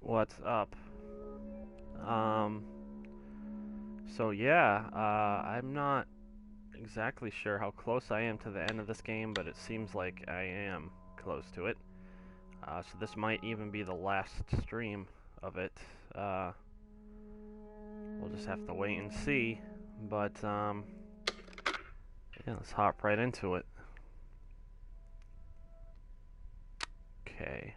What's up? Um, so yeah, I'm not exactly sure how close I am to the end of this game, but it seems like I am close to it. So this might even be the last stream of it. Uh, we'll just have to wait and see. But yeah, let's hop right into it. Okay.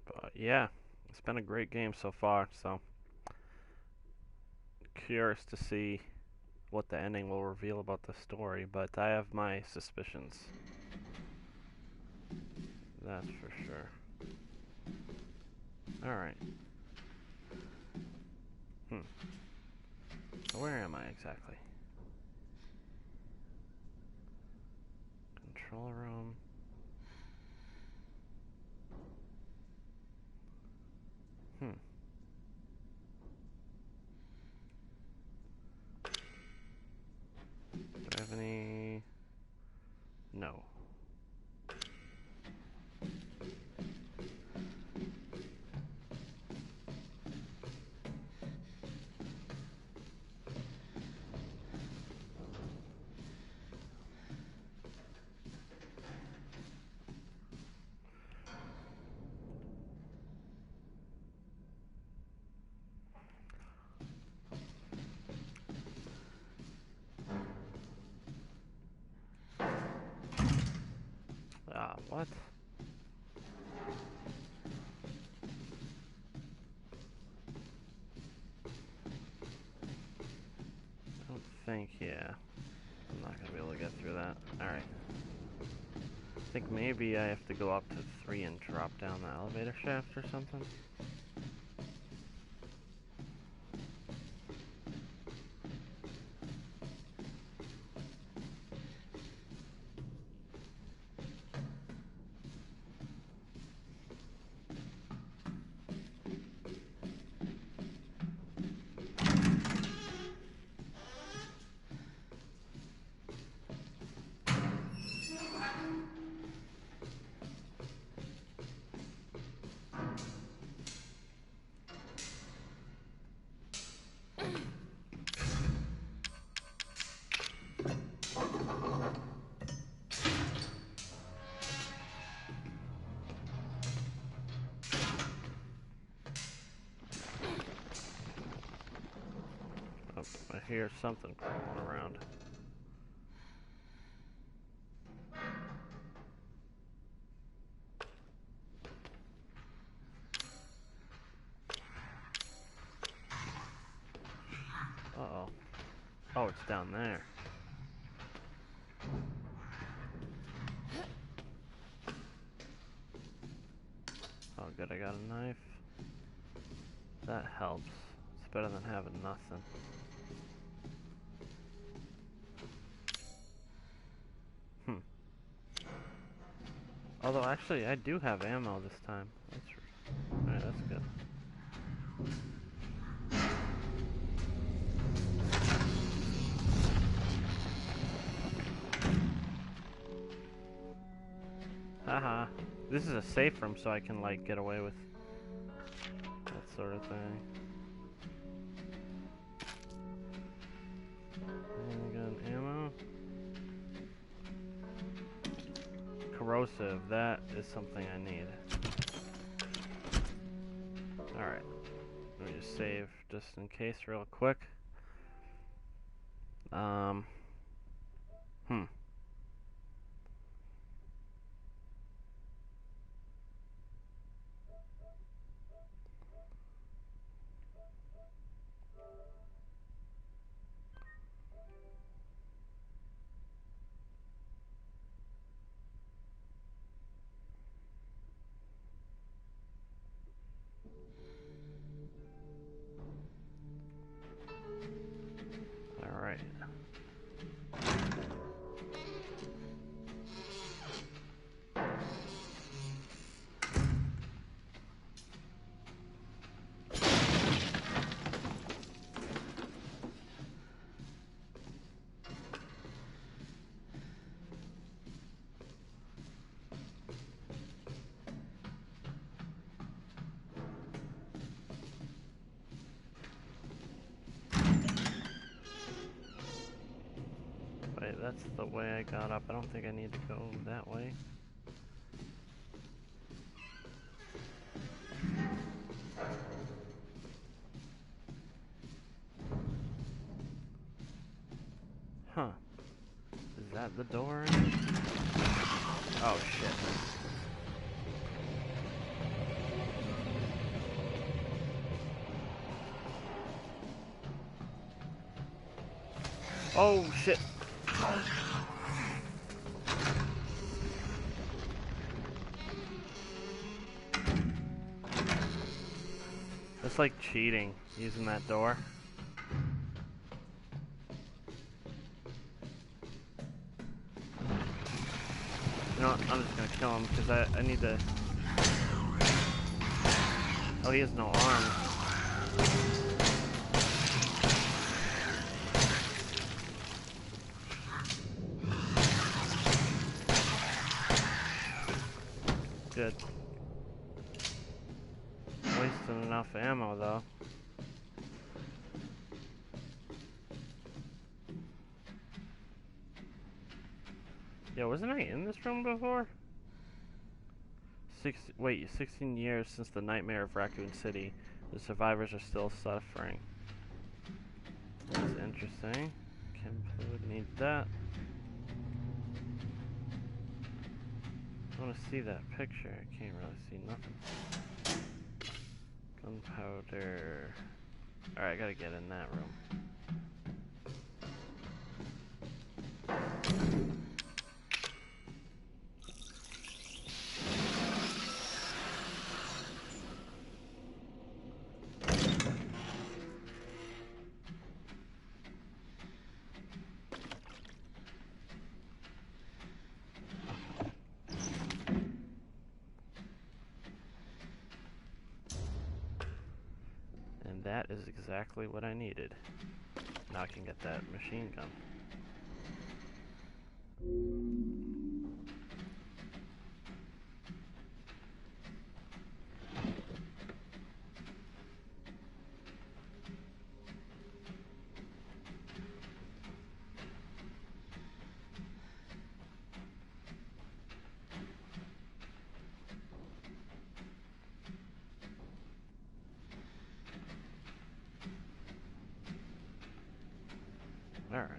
But yeah, it's been a great game so far. So curious to see what the ending will reveal about the story, but I have my suspicions. That's for sure. Alright. So where am I exactly? Control room. Hmm. Do I have any? No. Ah, what? I don't think, yeah. I'm not gonna be able to get through that. Alright. I think maybe I have to go up to 3 and drop down the elevator shaft or something. Oh, I hear something crawling around. Uh-oh. Oh, it's down there. Oh, good, I got a knife. That helps. It's better than having nothing. Hmm. Although, actually, I do have ammo this time. Alright, that's good. Haha. This is a safe room, so I can, like, get away with that sort of thing. Handgun ammo. Corrosive, that is something I need. just in case, real quick. Um, hmm. All right. Wait, that's the way I got up. I don't think I need to go that way. Huh. Is that the door? Oh, shit. Oh, shit. It's like cheating, using that door. You know what? I'm just gonna kill him because I need to... Oh, he has no arms. Good. Wasting enough ammo, though. Yeah, wasn't I in this room before? 16 years since the nightmare of Raccoon City. The survivors are still suffering. That's interesting. Chem fluid needs that. I want to see that picture. I can't really see nothing. Gunpowder. Alright, I gotta get in that room. And that is exactly what I needed. Now I can get that machine gun. Alright.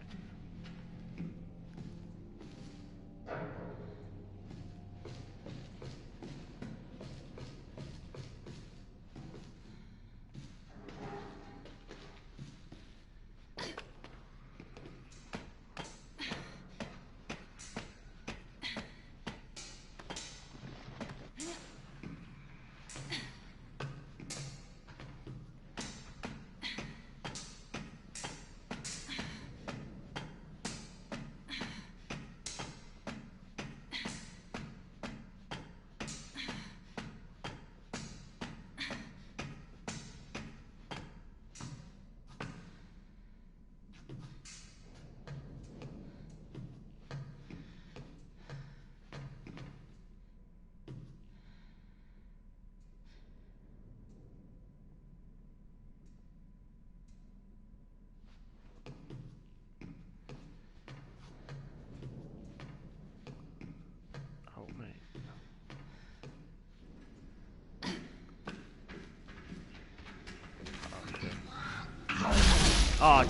Oh,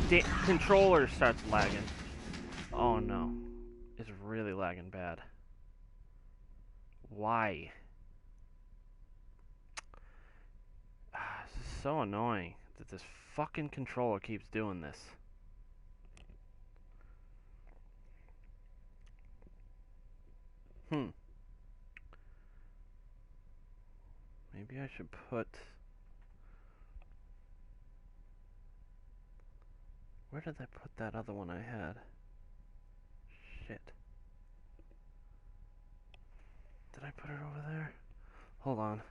controller starts lagging. Oh no. It's really lagging bad. Why? This is so annoying that this fucking controller keeps doing this. Maybe I should put... Where did I put that other one I had? Shit. Did I put it over there? Hold on.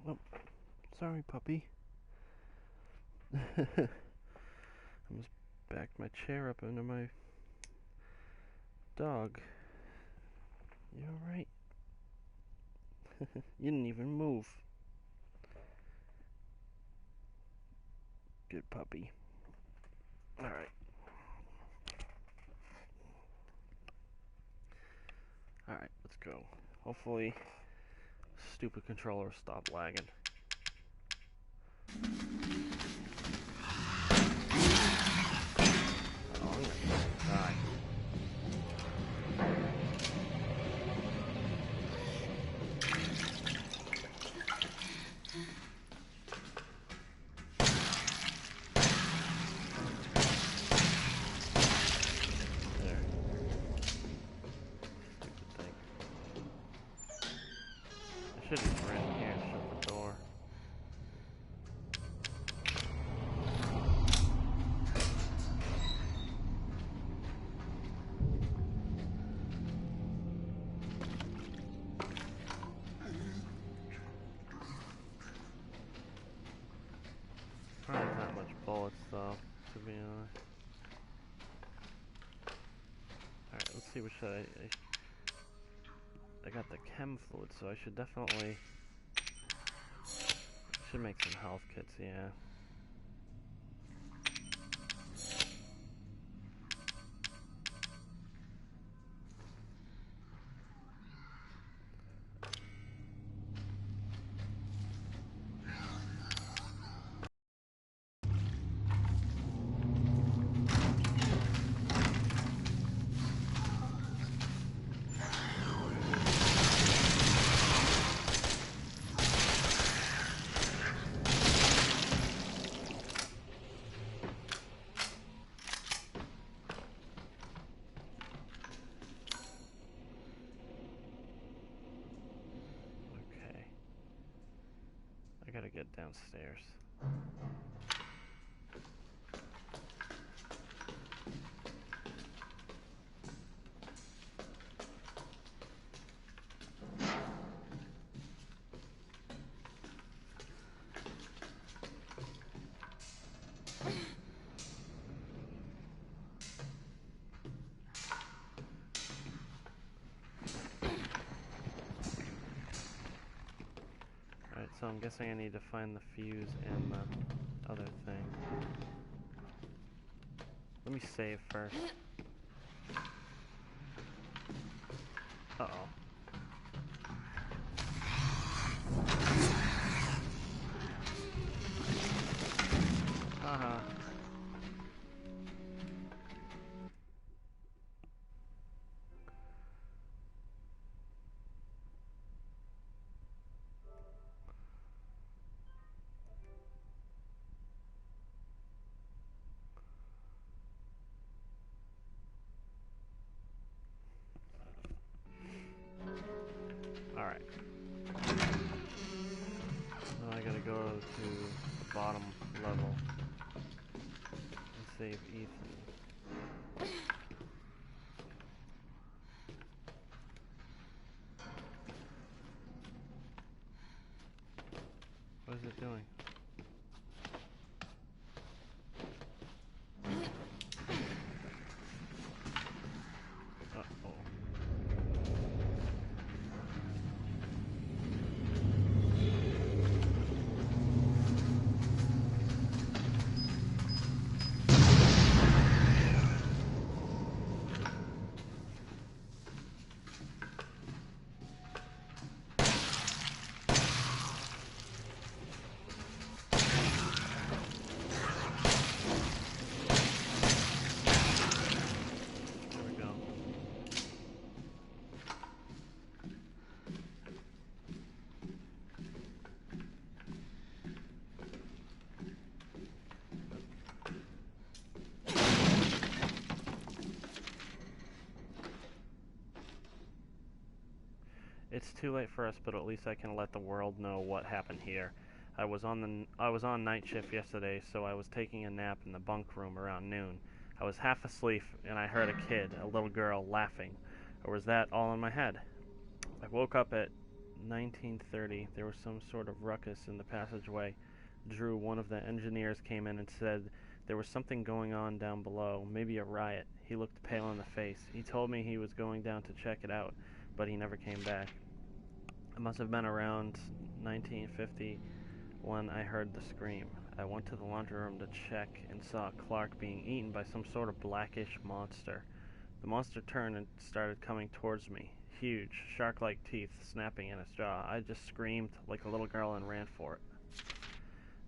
Oh, sorry, puppy. I almost backed my chair up under my dog. You alright? You didn't even move. Good puppy. Alright. Alright, let's go. Hopefully, stupid controller stop lagging. Oh, I'm gonna die. There. Stupid thing. I should have ran in here and shut the door. Probably not much bullets though, to be honest. Alright, let's see what I got the chem fluid, so I should definitely make some health kits, yeah. I gotta get downstairs. Alright, so I'm guessing I need to find the fuse and the other thing. Let me save first. Uh-oh. Haha. Alright. Now I gotta go to the bottom level and save Ethan. What is it doing? Uh-oh. too late for us, but at least I can let the world know what happened here. I was on night shift yesterday, so I was taking a nap in the bunk room around noon. I was half asleep, and I heard a kid, a little girl, laughing. Or was that all in my head? I woke up at 19:30. There was some sort of ruckus in the passageway. Drew, one of the engineers, came in and said there was something going on down below, maybe a riot. He looked pale in the face. He told me he was going down to check it out, but he never came back. It must have been around 1950 when I heard the scream. I went to the laundry room to check and saw Clark being eaten by some sort of blackish monster. The monster turned and started coming towards me, huge, shark-like teeth snapping in its jaw. I just screamed like a little girl and ran for it.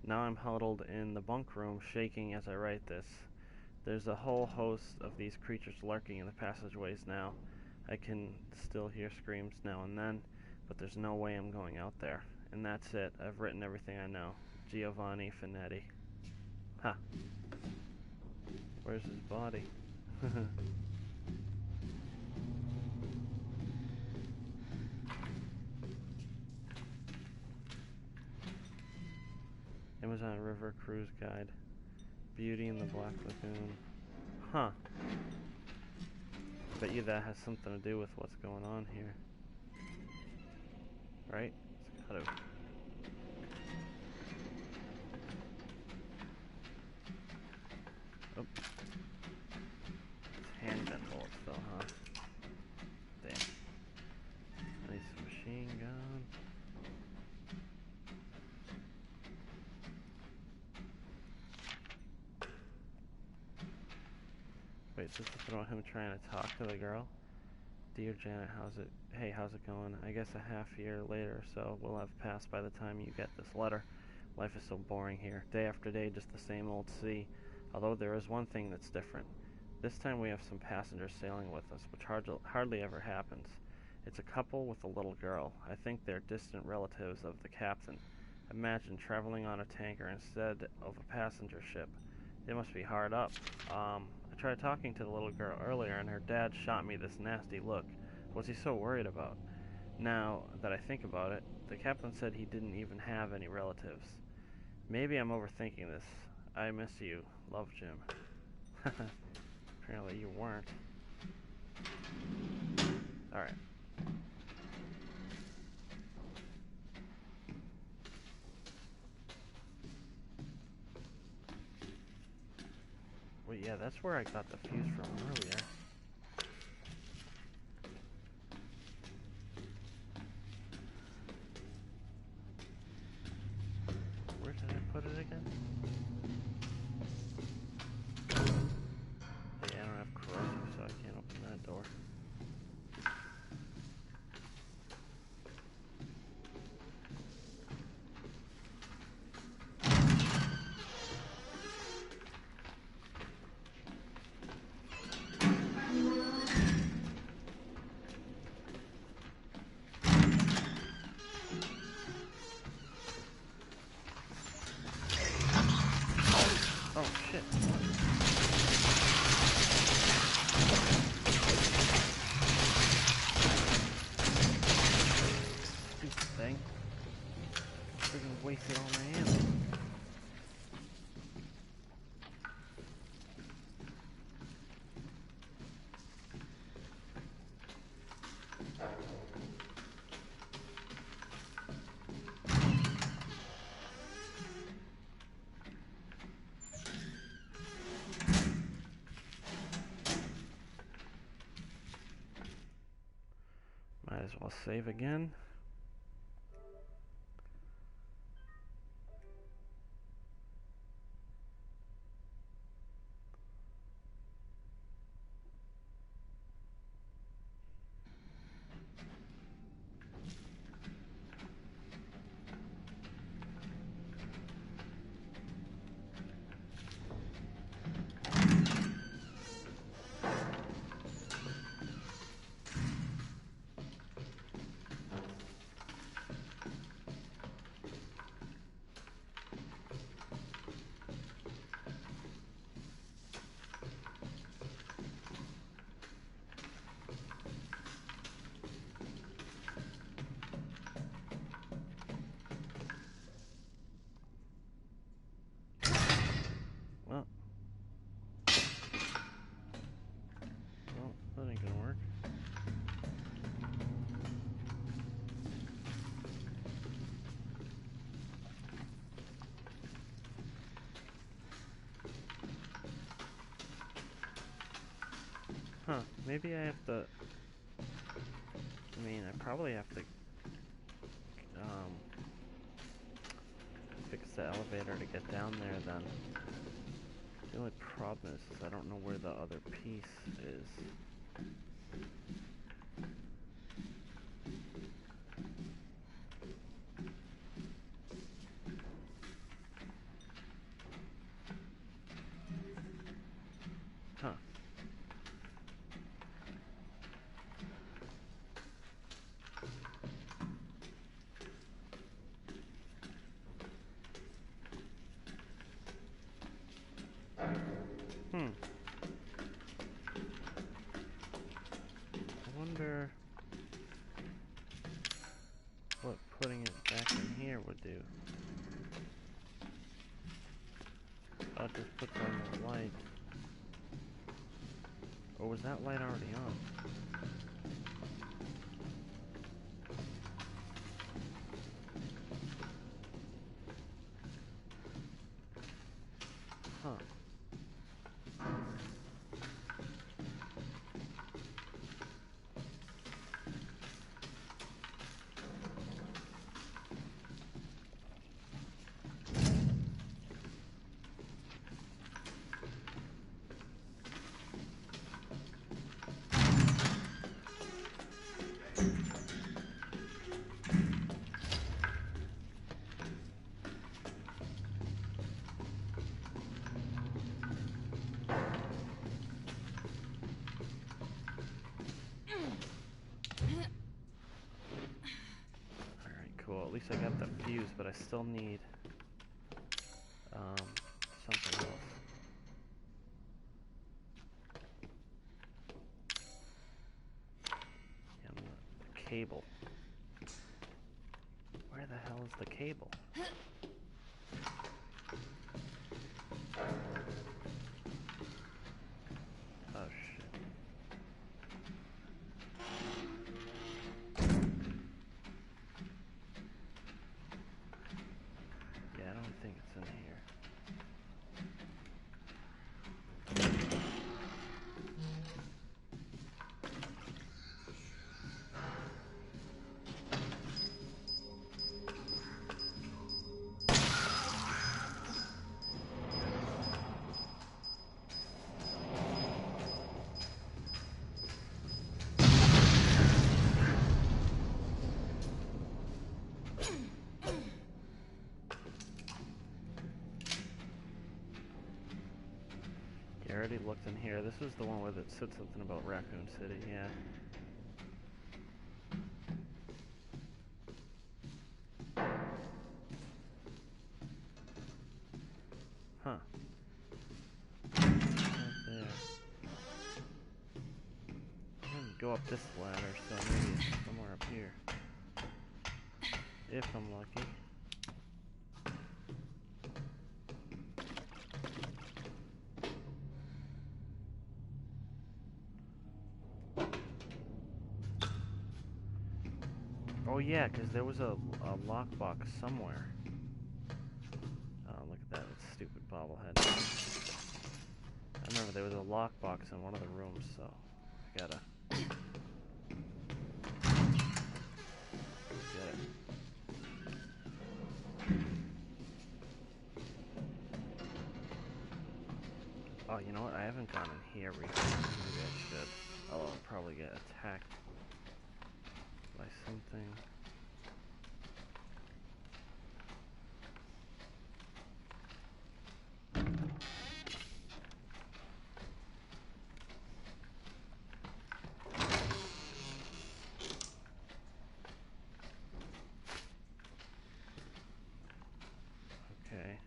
Now I'm huddled in the bunk room, shaking as I write this. There's a whole host of these creatures lurking in the passageways now. I can still hear screams now and then, but there's no way I'm going out there. And that's it. I've written everything I know. Giovanni Finetti. Ha. Where's his body? Amazon River Cruise Guide. Beauty in the Black Lagoon. Huh. Bet you that has something to do with what's going on here. Right? It's gotta. Oh. It's handgun bullets though, huh? Damn. Nice machine gun. Wait, this is about him trying to talk to the girl? Dear Janet, how's it going? I guess a half year later or so will have passed by the time you get this letter. Life is so boring here. Day after day, just the same old sea. Although there is one thing that's different. This time we have some passengers sailing with us, which hardly ever happens. It's a couple with a little girl. I think they're distant relatives of the captain. Imagine traveling on a tanker instead of a passenger ship. They must be hard up. I tried talking to the little girl earlier, and her dad shot me this nasty look. What's he so worried about? Now that I think about it, the captain said he didn't even have any relatives. Maybe I'm overthinking this. I miss you. Love, Jim. Apparently you weren't. Alright. Well, yeah, that's where I got the fuse from earlier. Where did I put it again? Yeah, I don't have corrosive, so I can't open that door. Oh shit. Stupid thing. Freaking wasted all my ammo. Might as well save again. Maybe I have to... I mean, I probably have to fix the elevator to get down there then. The only problem is I don't know where the other piece is. Huh. I wonder what putting it back in here would do. I'll just put on the light. Or was that light already on? Huh. Cool, at least I got the fuse, but I still need something else. And the cable. Where the hell is the cable? Oh shit. Yeah, I don't think it's in here. I already looked in here. This is the one where it said something about Raccoon City, yeah. Huh. Right there. I'm gonna go up this ladder, so maybe it's somewhere up here. If I'm lucky. Oh yeah, because there was a lockbox somewhere. Oh, look at that stupid bobblehead. I remember there was a lockbox in one of the rooms, so I gotta get it. Oh, you know what? I haven't gone in here recently. Maybe I should. Oh, I'll probably get attacked by something. Okay.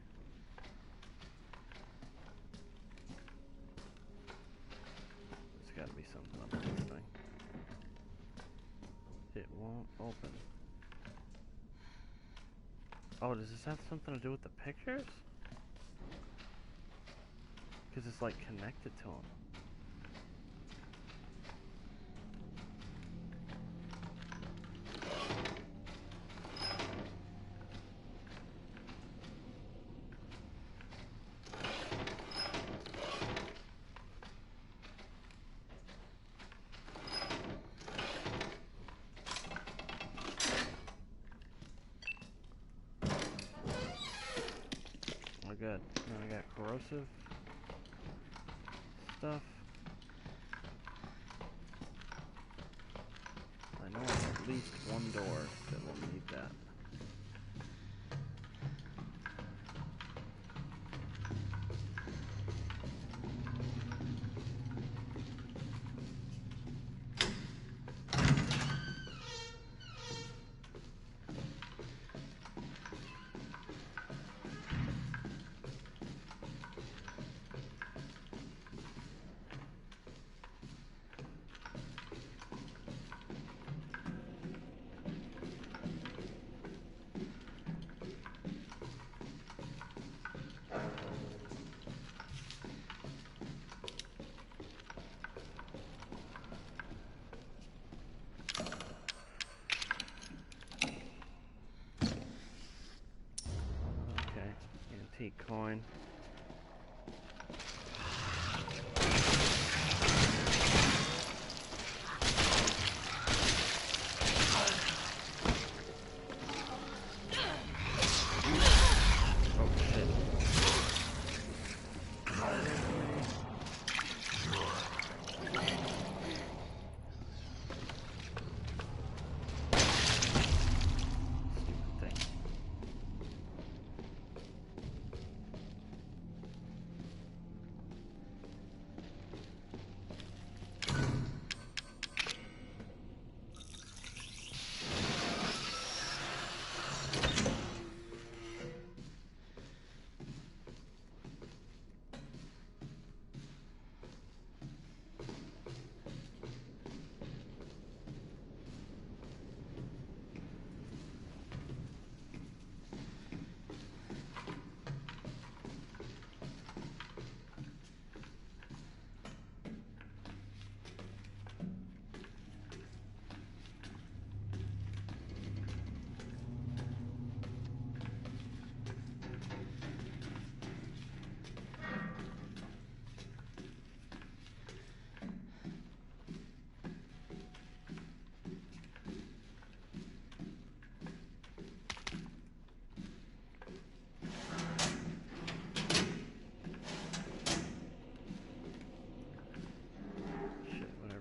There's gotta be something up with this thing. It won't open. Oh, does this have something to do with the pictures? Because it's like connected to them. good. Now I got corrosive stuff. I know there's at least one door that will need that. Antique coin. Oh shit.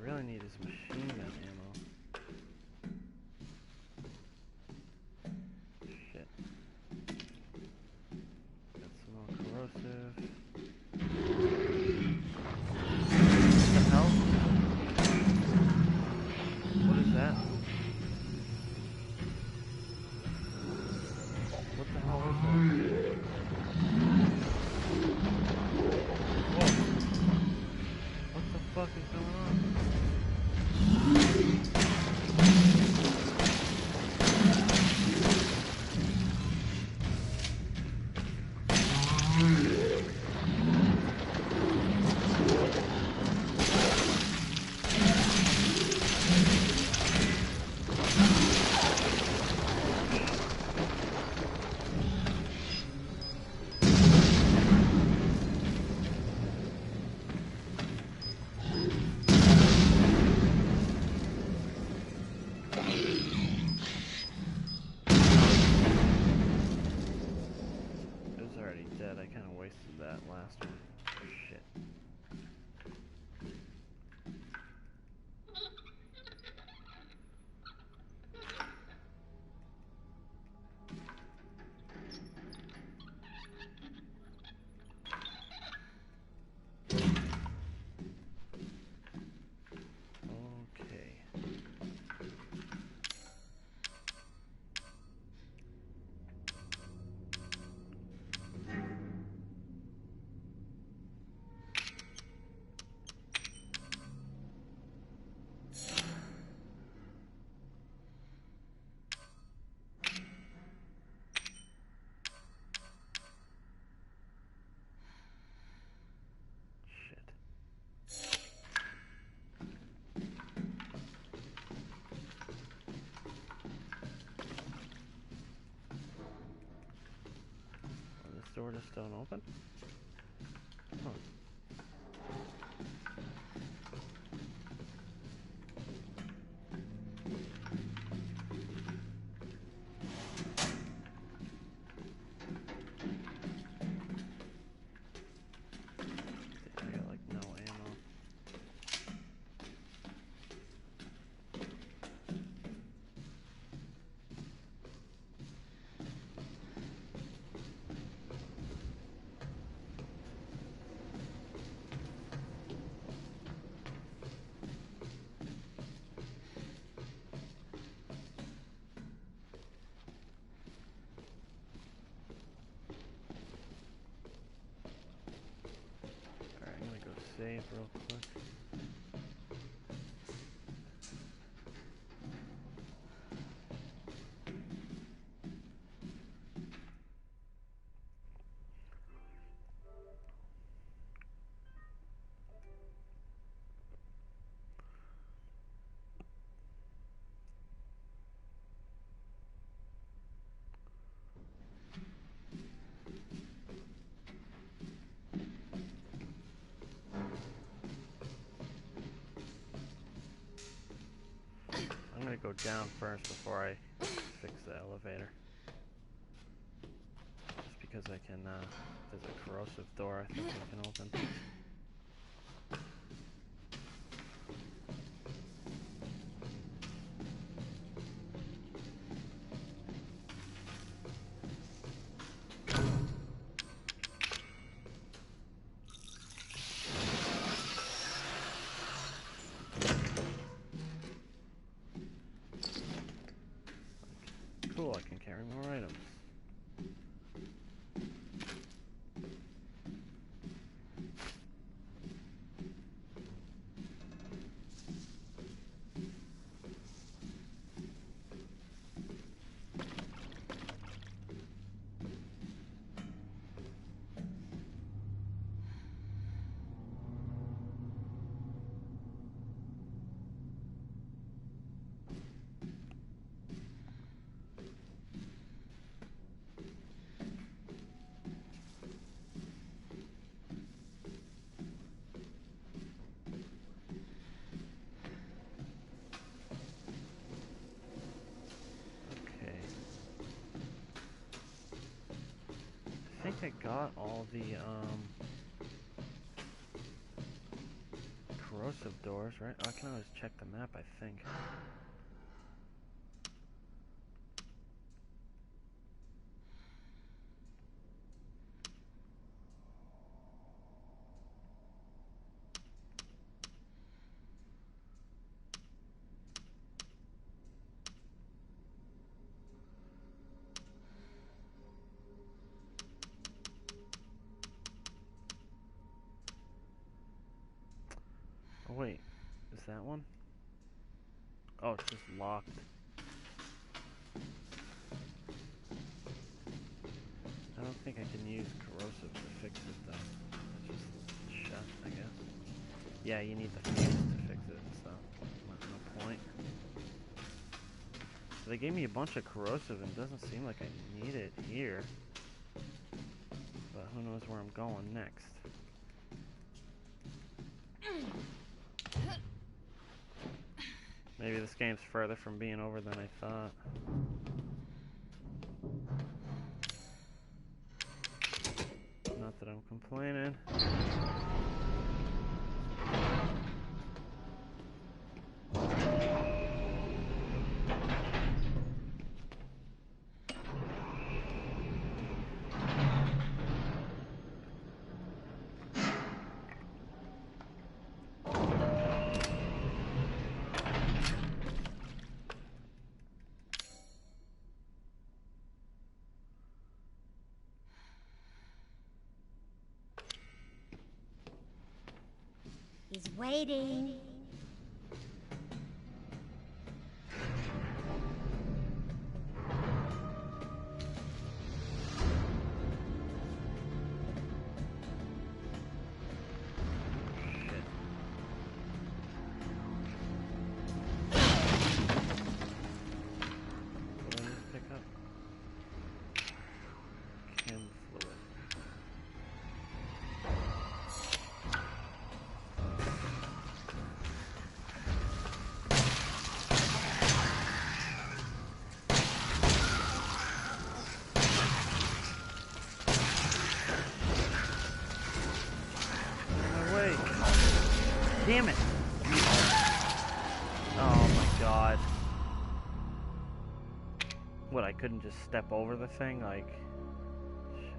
I need is machine gun ammo. Shit. Got some more corrosive. What the hell? What is that? What the hell is that? Whoa. What the fuck is going on? Dead. I kind of wasted that last one. Shit. Okay. Door just don't open? Huh. save real quick. I'm gonna go down first before I fix the elevator. Just because I can, there's a corrosive door I think I can open. Cool, I can carry more items. I think I got all the corrosive doors, right? I can always check the map, I think. Oh wait, is that one? Oh, it's just locked. I don't think I can use corrosive to fix it though. It's just shut, I guess. Yeah, you need the fuse to fix it, so no point. So they gave me a bunch of corrosive and it doesn't seem like I need it here. But who knows where I'm going next. Maybe this game's further from being over than I thought. Not that I'm complaining. He's waiting. Damn it! Oh my god. What, I couldn't just step over the thing? Like... Shit.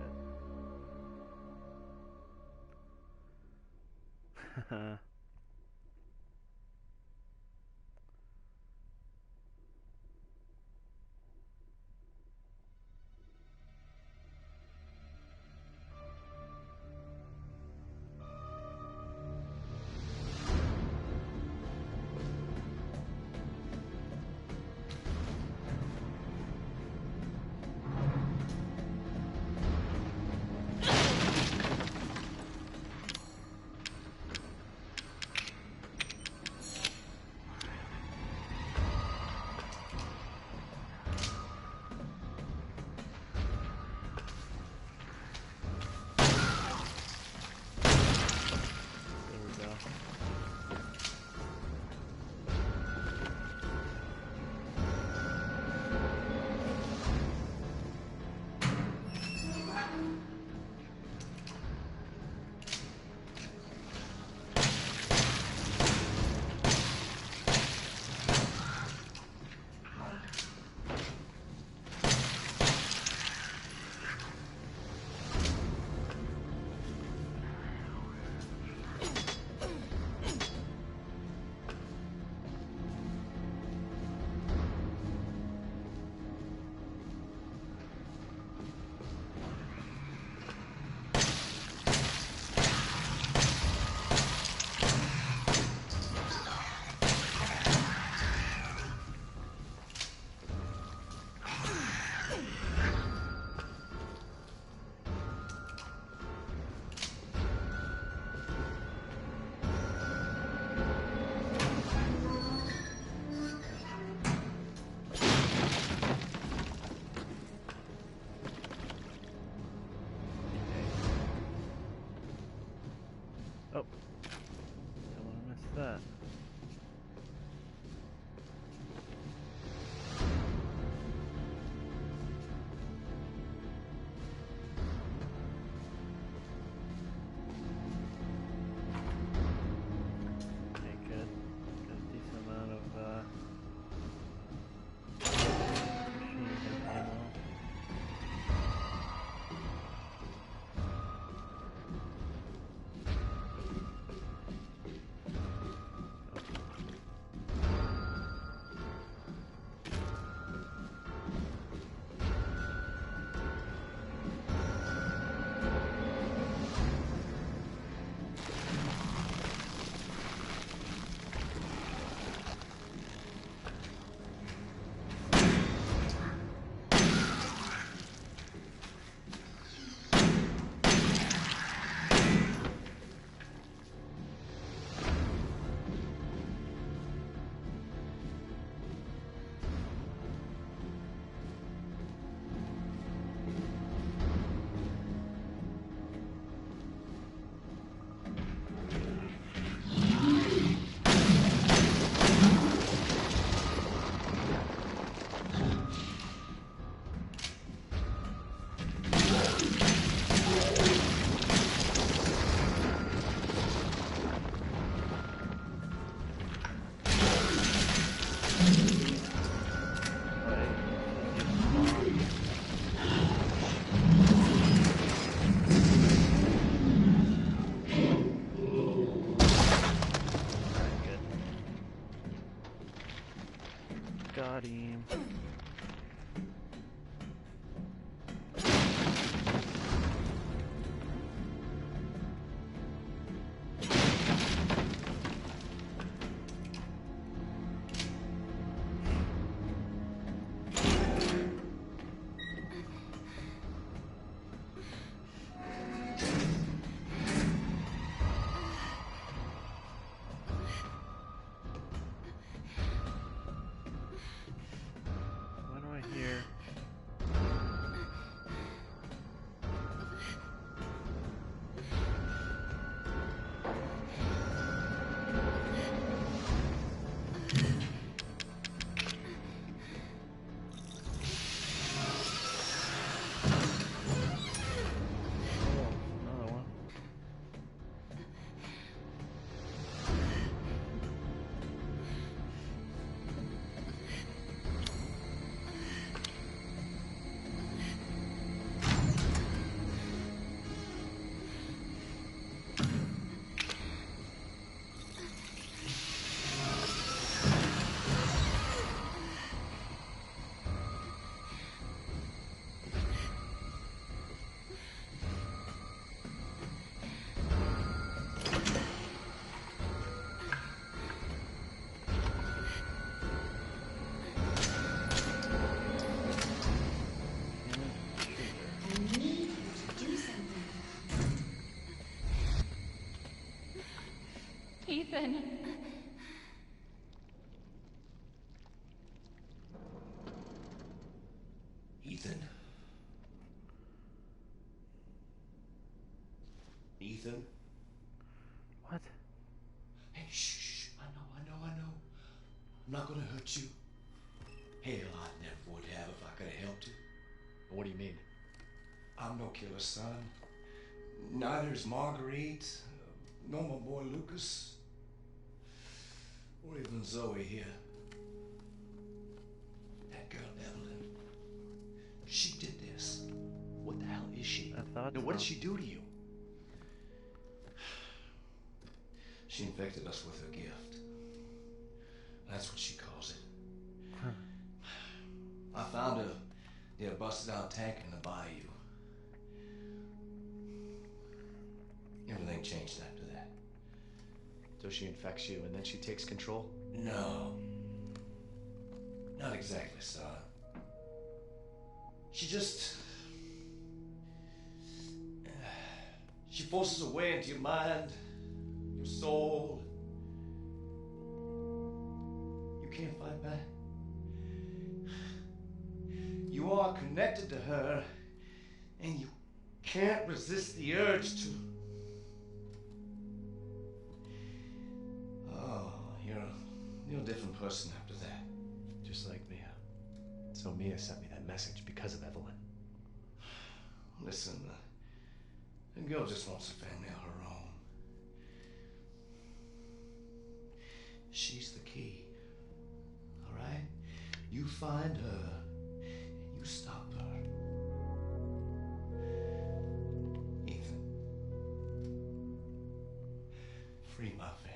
Oh, don't want to miss that. Okay, good. Got a decent amount of machine gun ammo. Got him. What do I hear? Oh, another one. I need to do something. Ethan. Ethan? Ethan? What? Hey, shh. I know. I'm not gonna hurt you. Hell, I never would have if I could have helped you. What do you mean? I'm no killer, son. Neither is Marguerite, nor my boy Lucas, or even Zoe here. That girl, Evelyn, she did this. What the hell is she? I thought And what did so. she do to you? She infected us with her gift. That's what she calls it. I found her near a busted out tank in the bayou. Everything changed after that. So she infects you and then she takes control? No. Not exactly, son. She just... She forces her way into your mind, your soul. You can't fight back. You are connected to her, and you can't resist the urge to person after that. Just like Mia. So Mia sent me that message because of Evelyn. Listen, the girl just wants a family of her own. She's the key. All right? You find her, and you stop her. Ethan, free my family.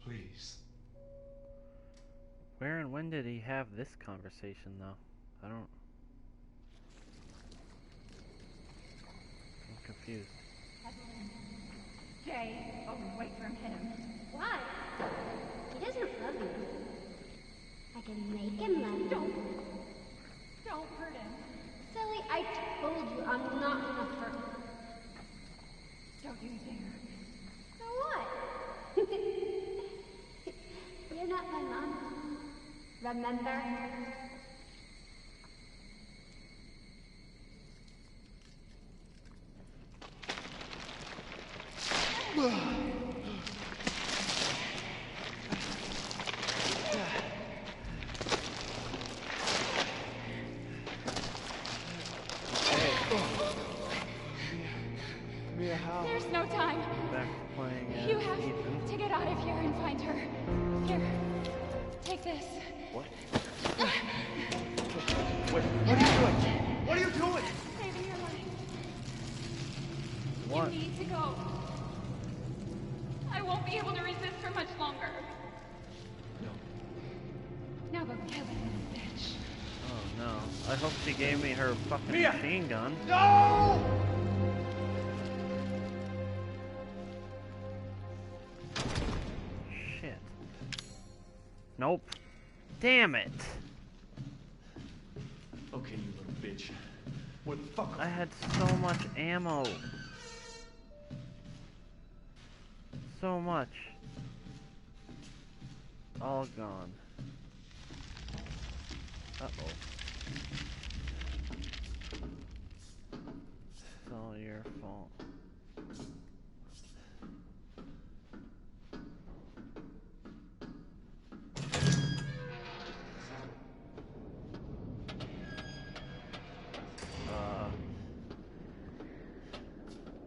Please. Where and when did he have this conversation, though? I'm confused. Stay away from him. Why? He doesn't love you. I can make him love you. Don't hurt him. Silly, I told you I'm not gonna hurt him. Don't you dare. So what? You're not my mom. Remember? Mia, how? There's no time. Back to playing as You have Ethan. to get out of here and find her. Here, take this. What? Wait, what are you doing? What are you doing? Saving your life. What? You need to go. I won't be able to resist for much longer. No. Now go kill him, bitch. Oh no. I hope she gave me her fucking Mia! machine gun. No! Shit. Nope. Damn it. Okay, you little bitch. Where the fuck? I had so much ammo. So much. All gone. Uh-oh. It's all your fault.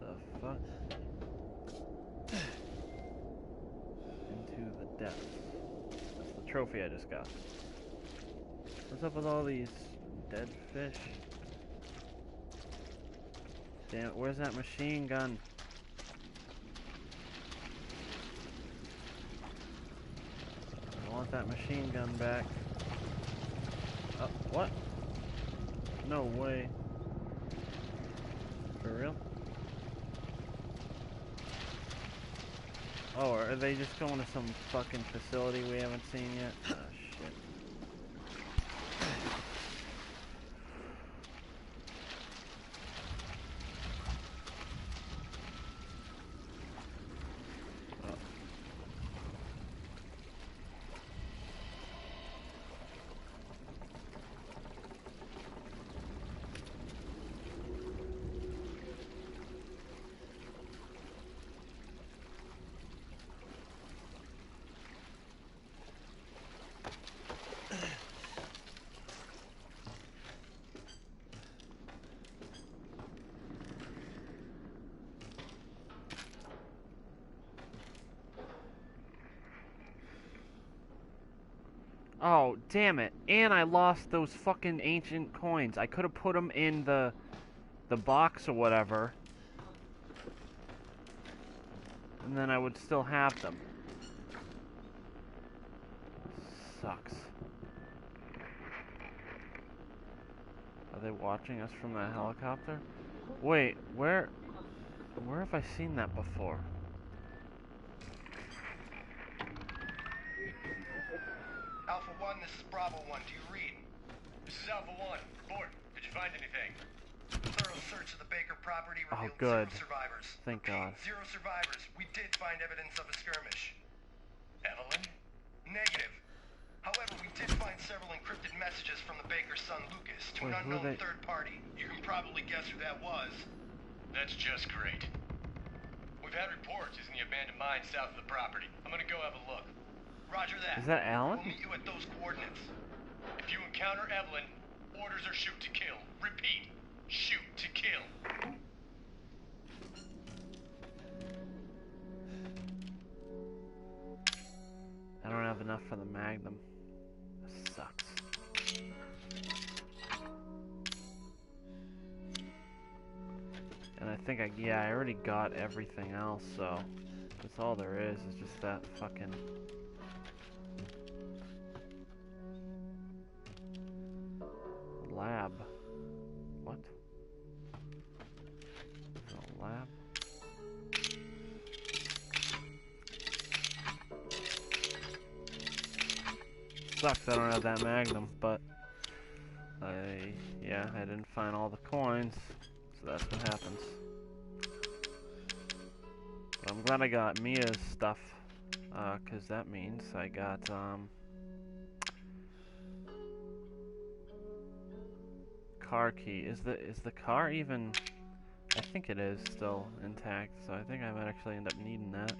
The fuck? Into the depths. That's the trophy I just got. What's up with all these dead fish? Damn it, where's that machine gun? I want that machine gun back. What? No way. For real? Oh, are they just going to some fucking facility we haven't seen yet? Oh, shit. Oh, damn it. And I lost those fucking ancient coins. I could have put them in the box or whatever. And then I would still have them. Sucks. Are they watching us from that helicopter? Wait, where have I seen that before? Alpha 1, this is Bravo 1. Do you read? This is Alpha 1. Report. Did you find anything? A thorough search of the Baker property Oh, revealed good. zero survivors. Thank Repeat, God. Zero survivors. We did find evidence of a skirmish. Evelyn? Negative. However, we did find several encrypted messages from the Baker's son Lucas to Wait, an who are unknown they? third party. You can probably guess who that was. That's just great. We've had reports he's in the abandoned mine south of the property. I'm gonna go have a look. Roger that. Is that Alan? We'll meet you at those coordinates. If you encounter Evelyn, orders are shoot to kill. Repeat, shoot to kill. I don't have enough for the Magnum. This sucks. And I think I already got everything else, so that's all there is just that fucking lab. What? A lab? Sucks I don't have that Magnum, but yeah, I didn't find all the coins, so that's what happens. But I'm glad I got Mia's stuff, cause that means I got car key. Is the car even? I think it is still intact, so I think I might actually end up needing that.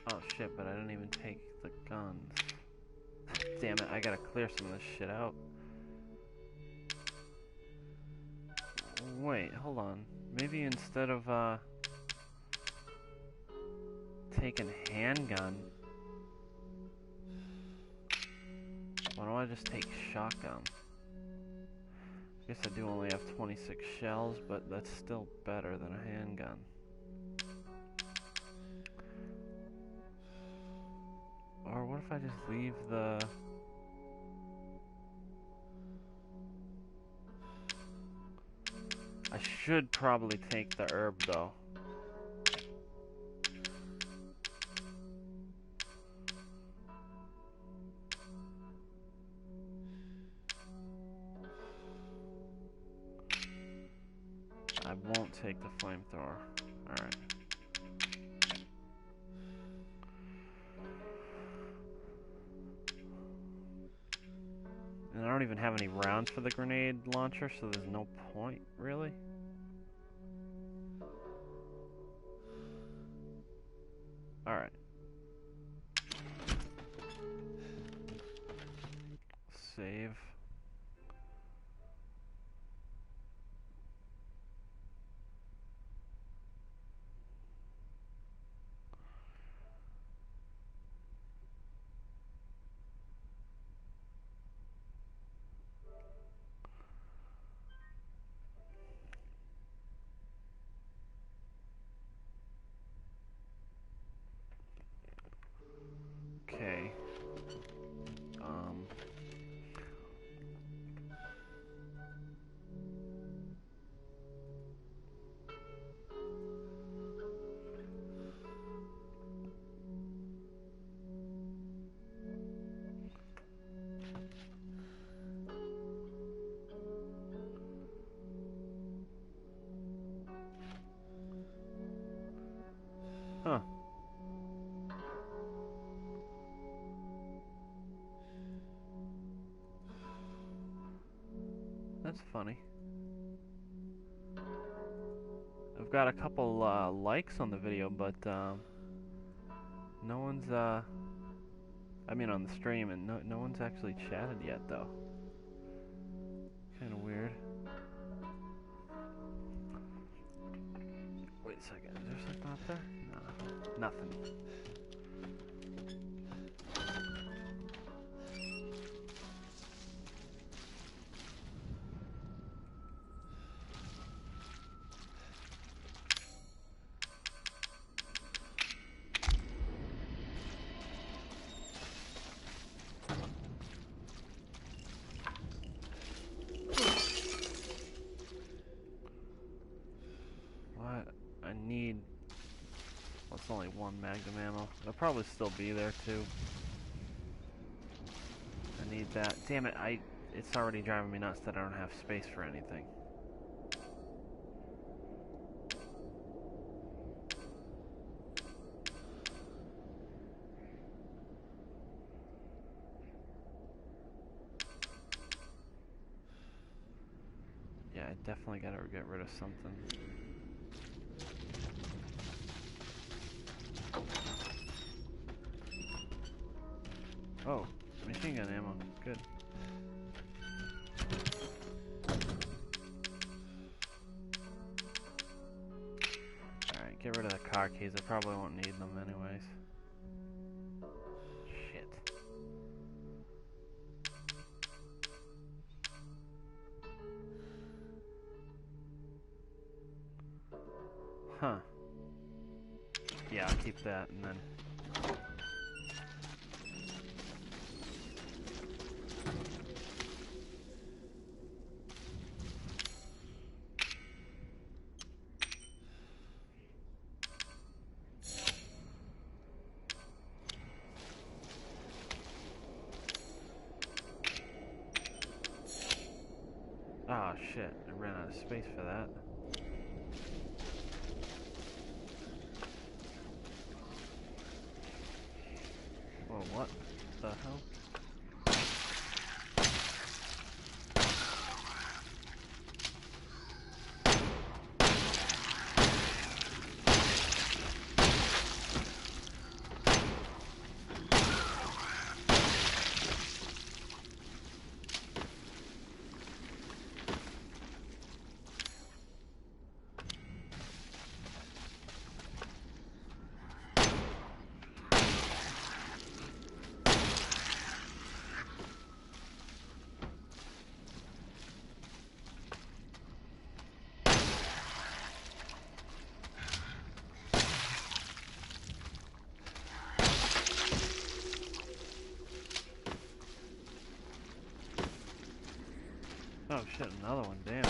Oh shit, but I didn't even take the guns. Damn it, I gotta clear some of this shit out. Wait, hold on. Maybe instead of taking handgun, why don't I just take shotgun? I guess I do only have 26 shells, but that's still better than a handgun. Or what if I just leave the... I should probably take the herb though. I won't take the flamethrower. Alright. And I don't even have any rounds for the grenade launcher, so there's no point, really? Alright. Save. Okay. Huh. That's funny. I've got a couple likes on the video, but no one's I mean on the stream, and no one's actually chatted yet though. Kind of weird. Wait a second, is there something up there? No, nothing. What? I need... Well, it's only one Magnum ammo. It'll probably still be there, too. I need that. Damn it, it's already driving me nuts that I don't have space for anything. Yeah, I definitely gotta get rid of something. Oh, machine gun ammo. Good. Alright, get rid of the car keys. I probably won't need them anyways. Shit. Huh. Yeah, I'll keep that and then... Oh shit, I ran out of space for that. Whoa, what the hell? Oh shit, another one, damn.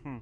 Hmm.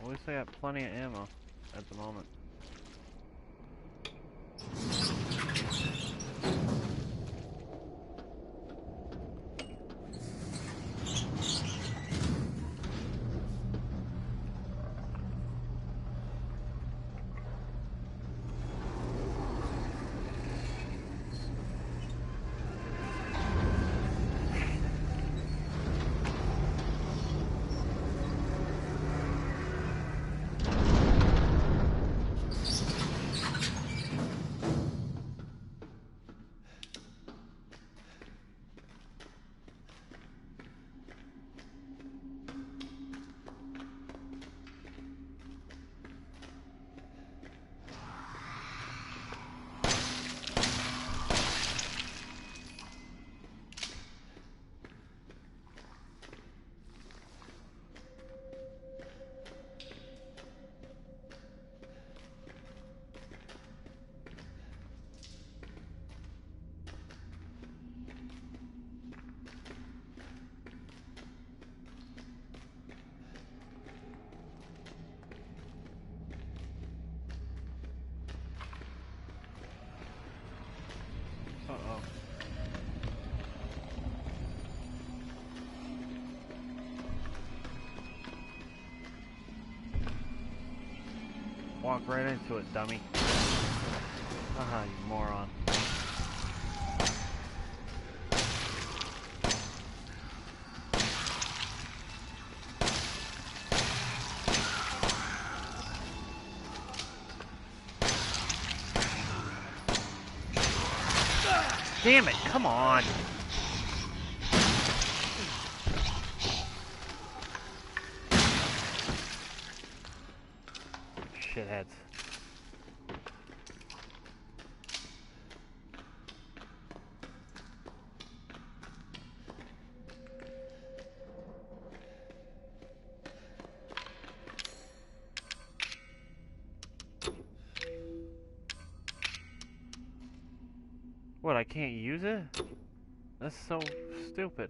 At least I got plenty of ammo at the moment. Uh-oh. Walk right into it, dummy. Haha, you moron. Damn it, come on! Shitheads. What, I can't use it? That's so stupid.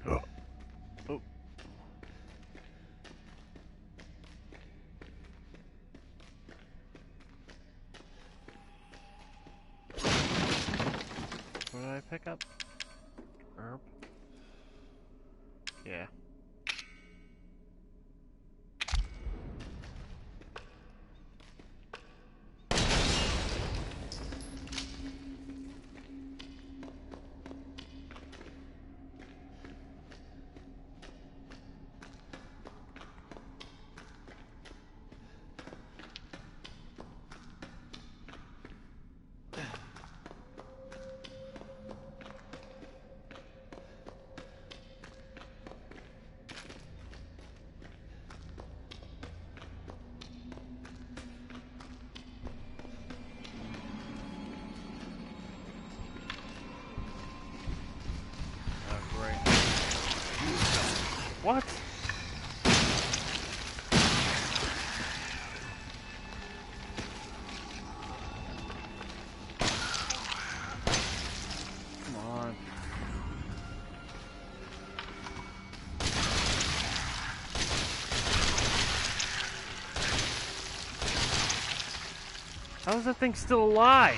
Oh. What did I pick up? Herb? Yeah. What? Come on. How is that thing still alive?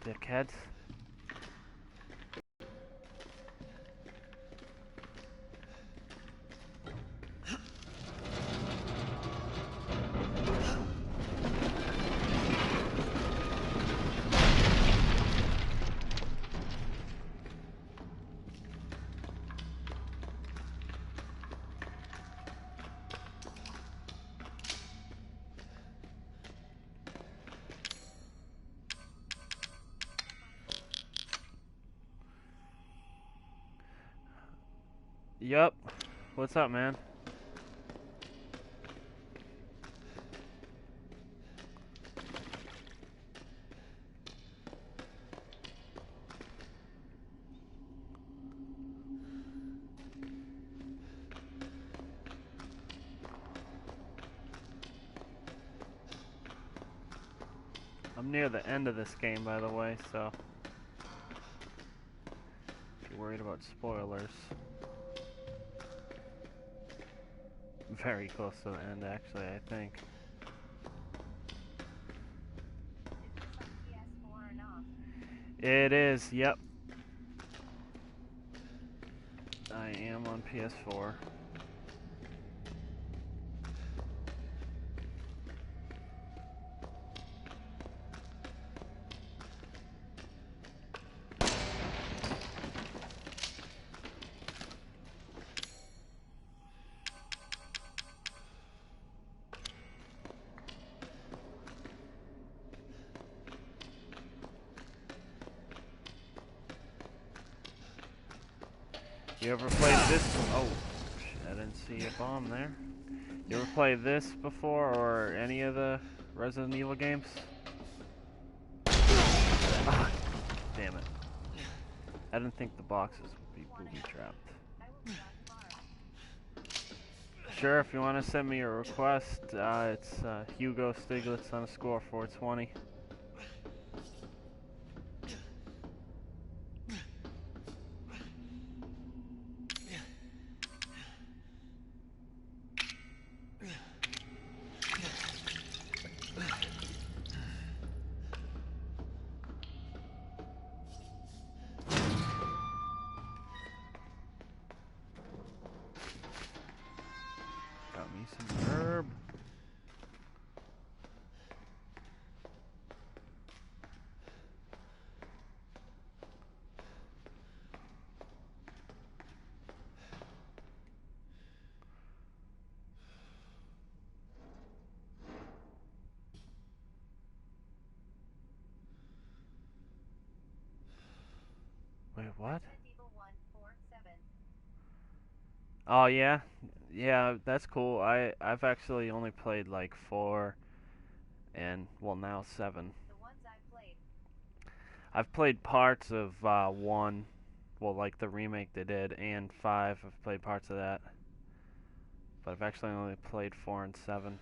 Dickheads. Yup. What's up, man? I'm near the end of this game, by the way, so if you're worried about spoilers. Very close to the end, actually, I think. It is, yep. I am on PS4. You ever played this? Oh, shit, I didn't see a bomb there. You ever played this before, or any of the Resident Evil games? Ah, damn it. I didn't think the boxes would be booby-trapped. Sure, if you want to send me a request, it's Hugo Stiglitz on a score 420. Got me some herb. Wait, what? Oh yeah, yeah, that's cool. I've actually only played like 4, and well now 7. I've played parts of 1, well like the remake they did, and 5. I've played parts of that, but I've actually only played 4 and 7,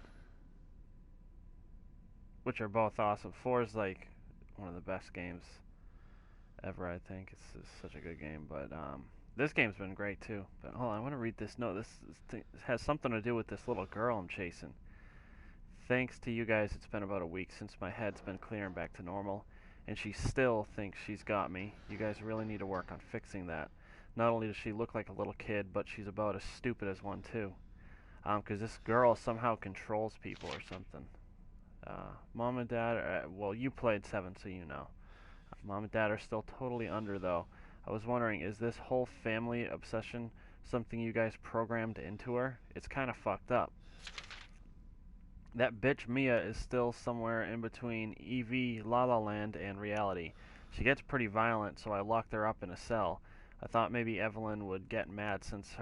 which are both awesome. 4 is like one of the best games ever. I think it's such a good game, but this game's been great too. But hold on, I want to read this note. This has something to do with this little girl I'm chasing. Thanks to you guys, it's been about a week since my head's been clearing back to normal, and she still thinks she's got me. You guys really need to work on fixing that. Not only does she look like a little kid, but she's about as stupid as one too. 'Cause this girl somehow controls people or something. Mom and Dad, well, you played 7, so you know. Mom and Dad are still totally under, though. I was wondering, is this whole family obsession something you guys programmed into her? It's kind of fucked up. That bitch Mia is still somewhere in between EV, La La Land, and reality. She gets pretty violent, so I locked her up in a cell. I thought maybe Evelyn would get mad since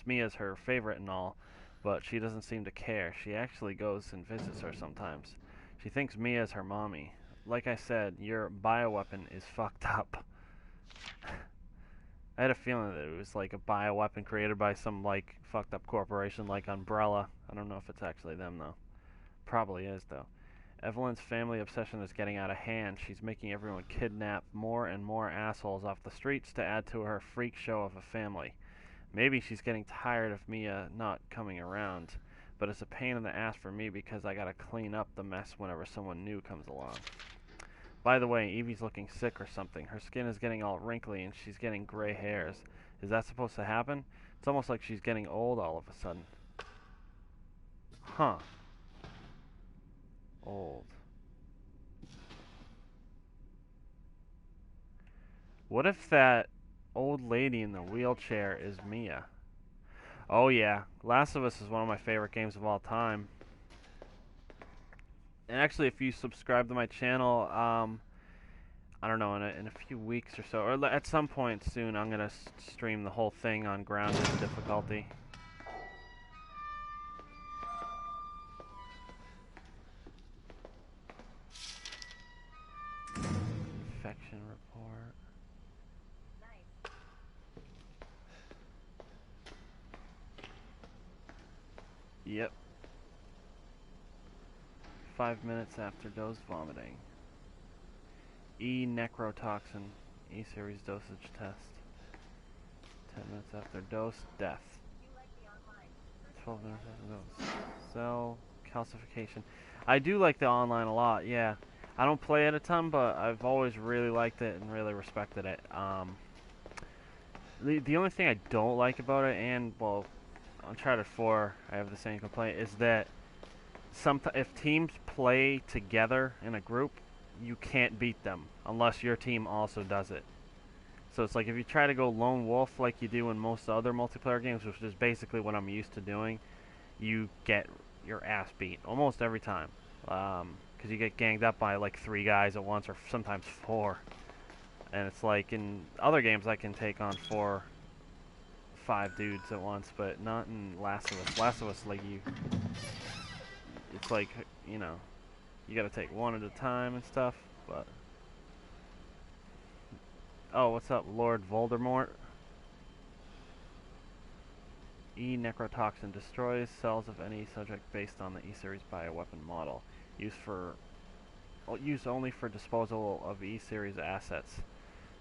Mia's her favorite and all, but she doesn't seem to care. She actually goes and visits her sometimes. She thinks Mia's her mommy. Like I said, your bioweapon is fucked up. I had a feeling that it was like a bioweapon created by some like fucked up corporation like Umbrella. I don't know if it's actually them though. Probably is though. Evelyn's family obsession is getting out of hand. She's making everyone kidnap more and more assholes off the streets to add to her freak show of a family. Maybe she's getting tired of Mia not coming around, but it's a pain in the ass for me because I gotta clean up the mess whenever someone new comes along. By the way, Evie's looking sick or something. Her skin is getting all wrinkly and she's getting gray hairs. Is that supposed to happen? It's almost like she's getting old all of a sudden. Huh. Old. What if that old lady in the wheelchair is Mia? Oh yeah, Last of Us is one of my favorite games of all time. And actually, if you subscribe to my channel, I don't know, in a few weeks or so, or at some point soon, I'm gonna stream the whole thing on grounded difficulty. Infection report. Yep. 5 minutes after dose vomiting. E necrotoxin. E series dosage test. 10 minutes after dose, death. 12 minutes after dose. Cell calcification. I do like the online a lot, yeah. I don't play it a ton, but I've always really liked it and really respected it. The only thing I don't like about it, and well, Uncharted 4, I have the same complaint, is that if teams play together in a group, you can't beat them unless your team also does it. So it's like if you try to go lone wolf like you do in most other multiplayer games, which is basically what I'm used to doing, you get your ass beat almost every time. Because you get ganged up by like 3 guys at once, or sometimes 4. And it's like in other games I can take on 4, 5 dudes at once, but not in Last of Us. Last of Us, like it's like, you know, you gotta take one at a time and stuff, but Oh, what's up, Lord Voldemort? E-necrotoxin destroys cells of any subject based on the E-series bioweapon model. Used only for disposal of E-series assets.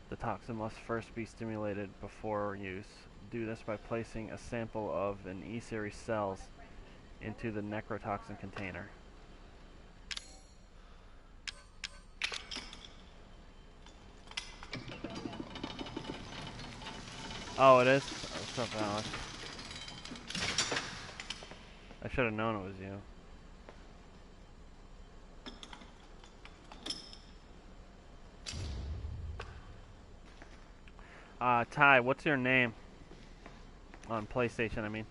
The toxin must first be stimulated before use. Do this by placing a sample of an E-series cells into the necrotoxin container. Oh, it is? What's up, Alex? I should have known it was you. Ty, what's your name? On PlayStation, I mean.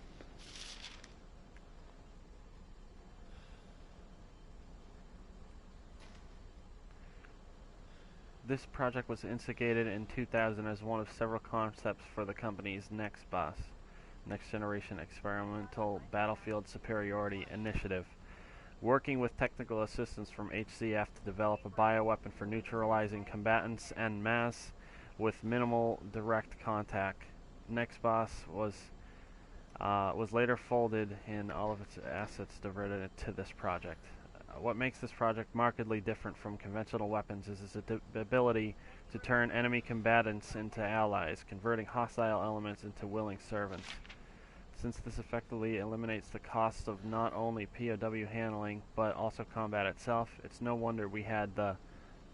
This project was instigated in 2000 as one of several concepts for the company's NextBoss, Next Generation Experimental Battlefield Superiority Initiative, working with technical assistance from HCF to develop a bioweapon for neutralizing combatants en masse with minimal direct contact. NextBoss was later folded and all of its assets diverted to this project. What makes this project markedly different from conventional weapons is its ability to turn enemy combatants into allies, converting hostile elements into willing servants. Since this effectively eliminates the cost of not only POW handling, but also combat itself, it's no wonder we had the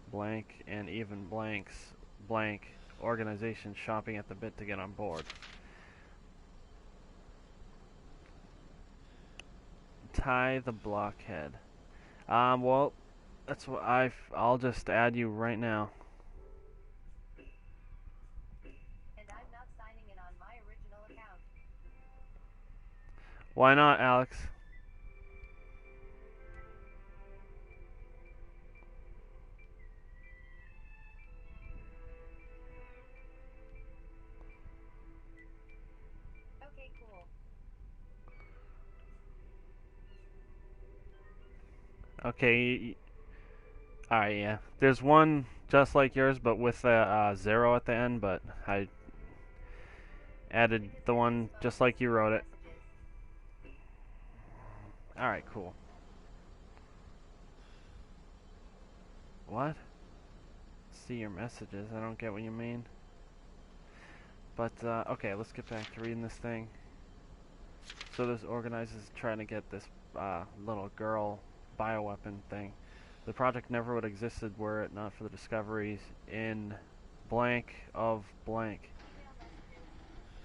blank and even blanks blank organization chomping at the bit to get on board. Ty the Blockhead. Well, that's what I'll just add you right now. And I'm not signing in on my original account. Why not, Alex? Okay, cool. Okay. Alright, yeah. There's one just like yours, but with a 0 at the end, but I added the one just like you wrote it. Alright, cool. What? See your messages. I don't get what you mean. But, okay, let's get back to reading this thing. So this organizers trying to get this little girl bioweapon thing. The project never would have existed were it not for the discoveries in blank of blank.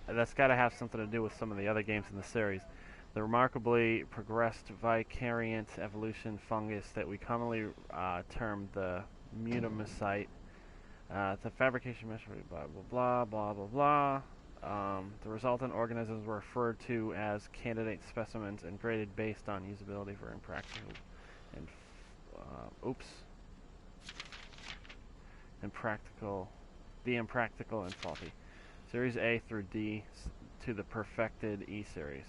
That's got to have something to do with some of the other games in the series. The remarkably progressed vicariant evolution fungus that we commonly term the mutamycite. The fabrication method, blah blah blah blah blah blah. The resultant organisms were referred to as candidate specimens and graded based on usability for impractical and impractical and faulty. Series A through D to the perfected E series.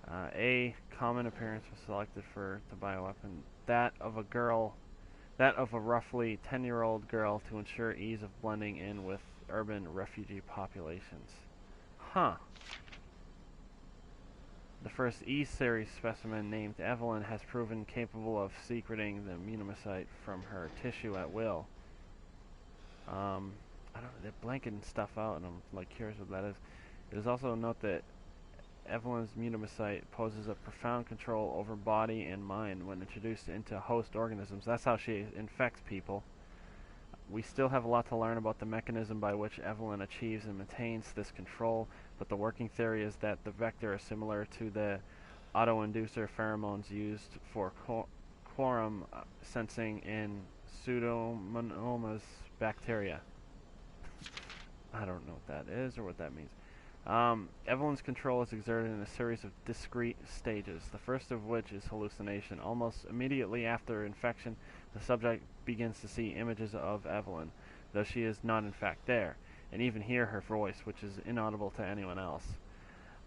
A common appearance was selected for the bioweapon, that of a roughly 10-year-old girl to ensure ease of blending in with urban refugee populations. Huh. The first E-series specimen, named Evelyn, has proven capable of secreting the mutamycite from her tissue at will. I don't know, they're blanking stuff out, and I'm like curious what that is. It is also a note that Evelyn's mutamycite poses a profound control over body and mind when introduced into host organisms. That's how she infects people. We still have a lot to learn about the mechanism by which Evelyn achieves and maintains this control, but the working theory is that the vector is similar to the autoinducer pheromones used for quorum sensing in Pseudomonas bacteria. I don't know what that is or what that means. Evelyn's control is exerted in a series of discrete stages, the first of which is hallucination. Almost immediately after infection, the subject begins to see images of Evelyn, though she is not in fact there, and even hear her voice, which is inaudible to anyone else.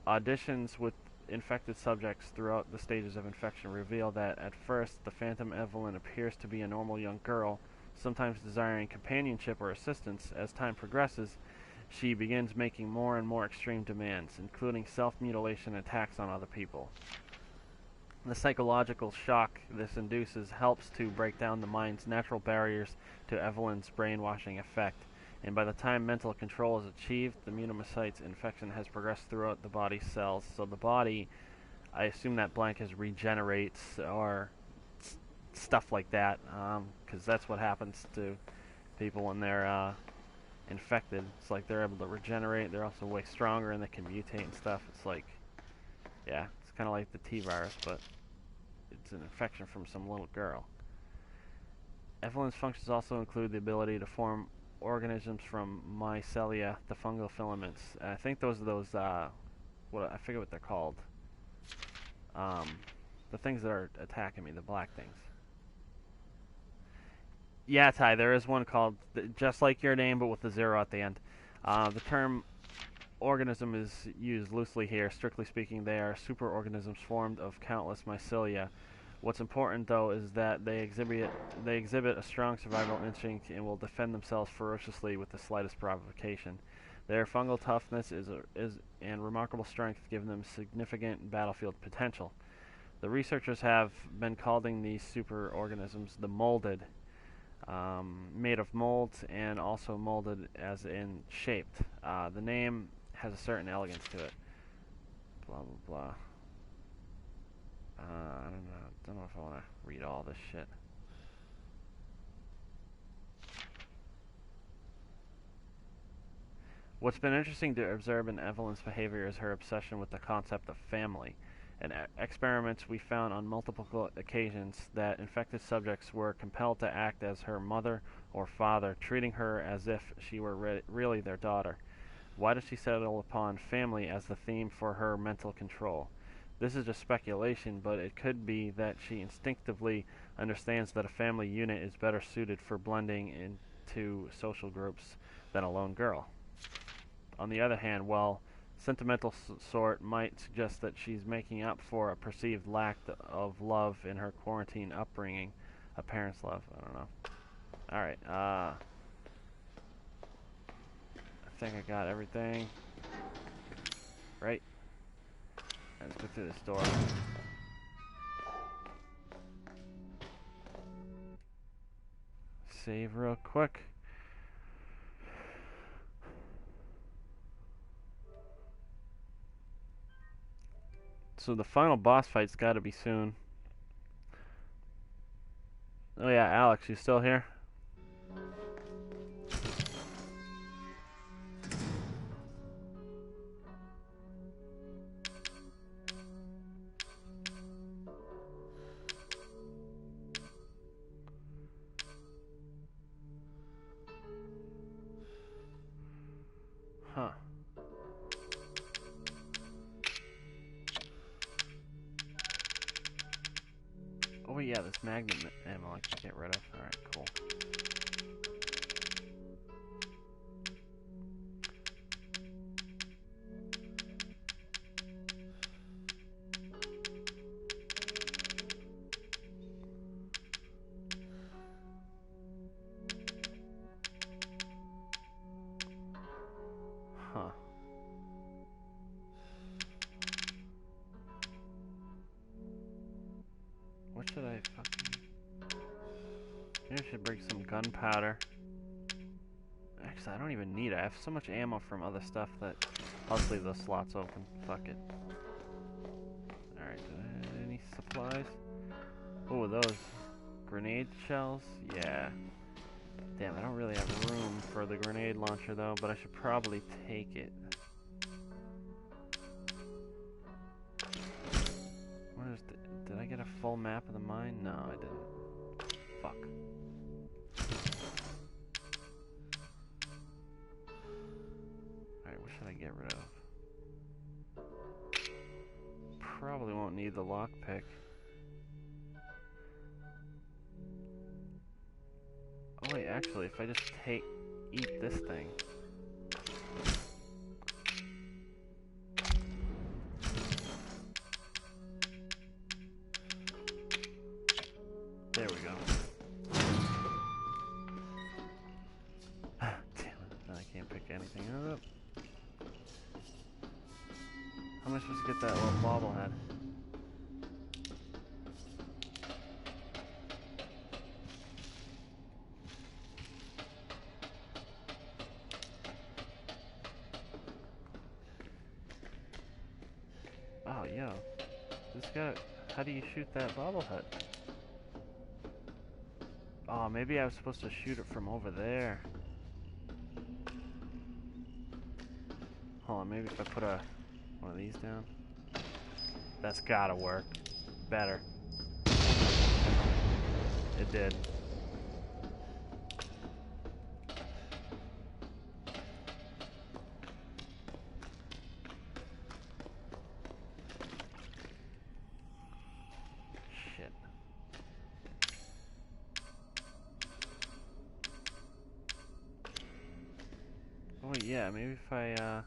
Auditions with infected subjects throughout the stages of infection reveal that at first the phantom Evelyn appears to be a normal young girl, sometimes desiring companionship or assistance. As time progresses, she begins making more and more extreme demands, including self-mutilation and attacks on other people. The psychological shock this induces helps to break down the mind's natural barriers to Evelyn's brainwashing effect, and by the time mental control is achieved, the Munomycetes infection has progressed throughout the body's cells. So the body, I assume that blank is regenerates or stuff like that, because that's what happens to people when they're infected. It's like they're able to regenerate, they're also way stronger, and they can mutate and stuff. It's like, yeah, it's kind of like the T-virus, but it's an infection from some little girl. Evelyn's functions also include the ability to form organisms from mycelia, the fungal filaments. And I think those are those, I forget what they're called. The things that are attacking me, the black things. Yeah, Ty, there is one called, just like your name, but with the 0 at the end. The term organism is used loosely here. Strictly speaking, they are superorganisms formed of countless mycelia. What's important, though, is that they exhibit a strong survival instinct and will defend themselves ferociously with the slightest provocation. Their fungal toughness and remarkable strength give them significant battlefield potential. The researchers have been calling these superorganisms the molded, made of molds and also molded as in shaped. The name has a certain elegance to it. Blah, blah, blah. I don't know if I want to read all this shit. What's been interesting to observe in Evelyn's behavior is her obsession with the concept of family. In experiments, we found on multiple occasions that infected subjects were compelled to act as her mother or father, treating her as if she were really their daughter. Why does she settle upon family as the theme for her mental control? This is just speculation, but it could be that she instinctively understands that a family unit is better suited for blending into social groups than a lone girl. On the other hand, while sentimental sort might suggest that she's making up for a perceived lack of love in her quarantine upbringing, a parent's love, I don't know. Alright, I think I got everything. Right? Let's go through this door. Save real quick. So the final boss fight's gotta be soon. Oh yeah, Alex, you still here? Huh. Oh yeah, this magnum ammo I can get rid of. Alright, cool. Huh. What should I fucking... Maybe I should bring some gunpowder. Actually, I don't even need it. I have so much ammo from other stuff that... I'll just leave those slots open. Fuck it. Alright, any supplies? Oh, those grenade shells? Yeah. Damn, I don't really have room for the grenade launcher though, but I should probably take it. Did I get a full map of the mine? No, I didn't. Fuck. Alright, what should I get rid of? Probably won't need the lockpick. Oh wait, actually, if I just eat this thing. There we go. anything up. How am I supposed to get that little bobblehead? Oh, yo. This guy... How do you shoot that bobblehead? Oh, maybe I was supposed to shoot it from over there. Hold on, maybe if I put one of these down. That's gotta work. Better. It did. Shit. Oh yeah, maybe if I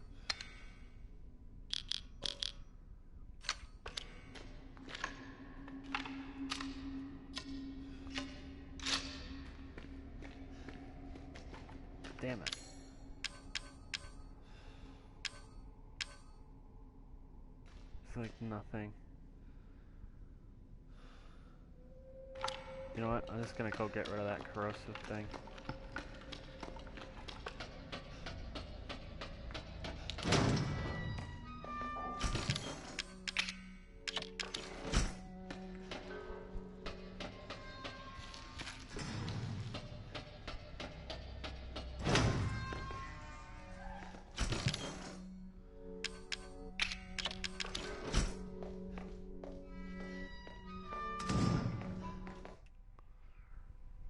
damn it. It's like nothing. You know what? I'm just gonna go get rid of that corrosive thing.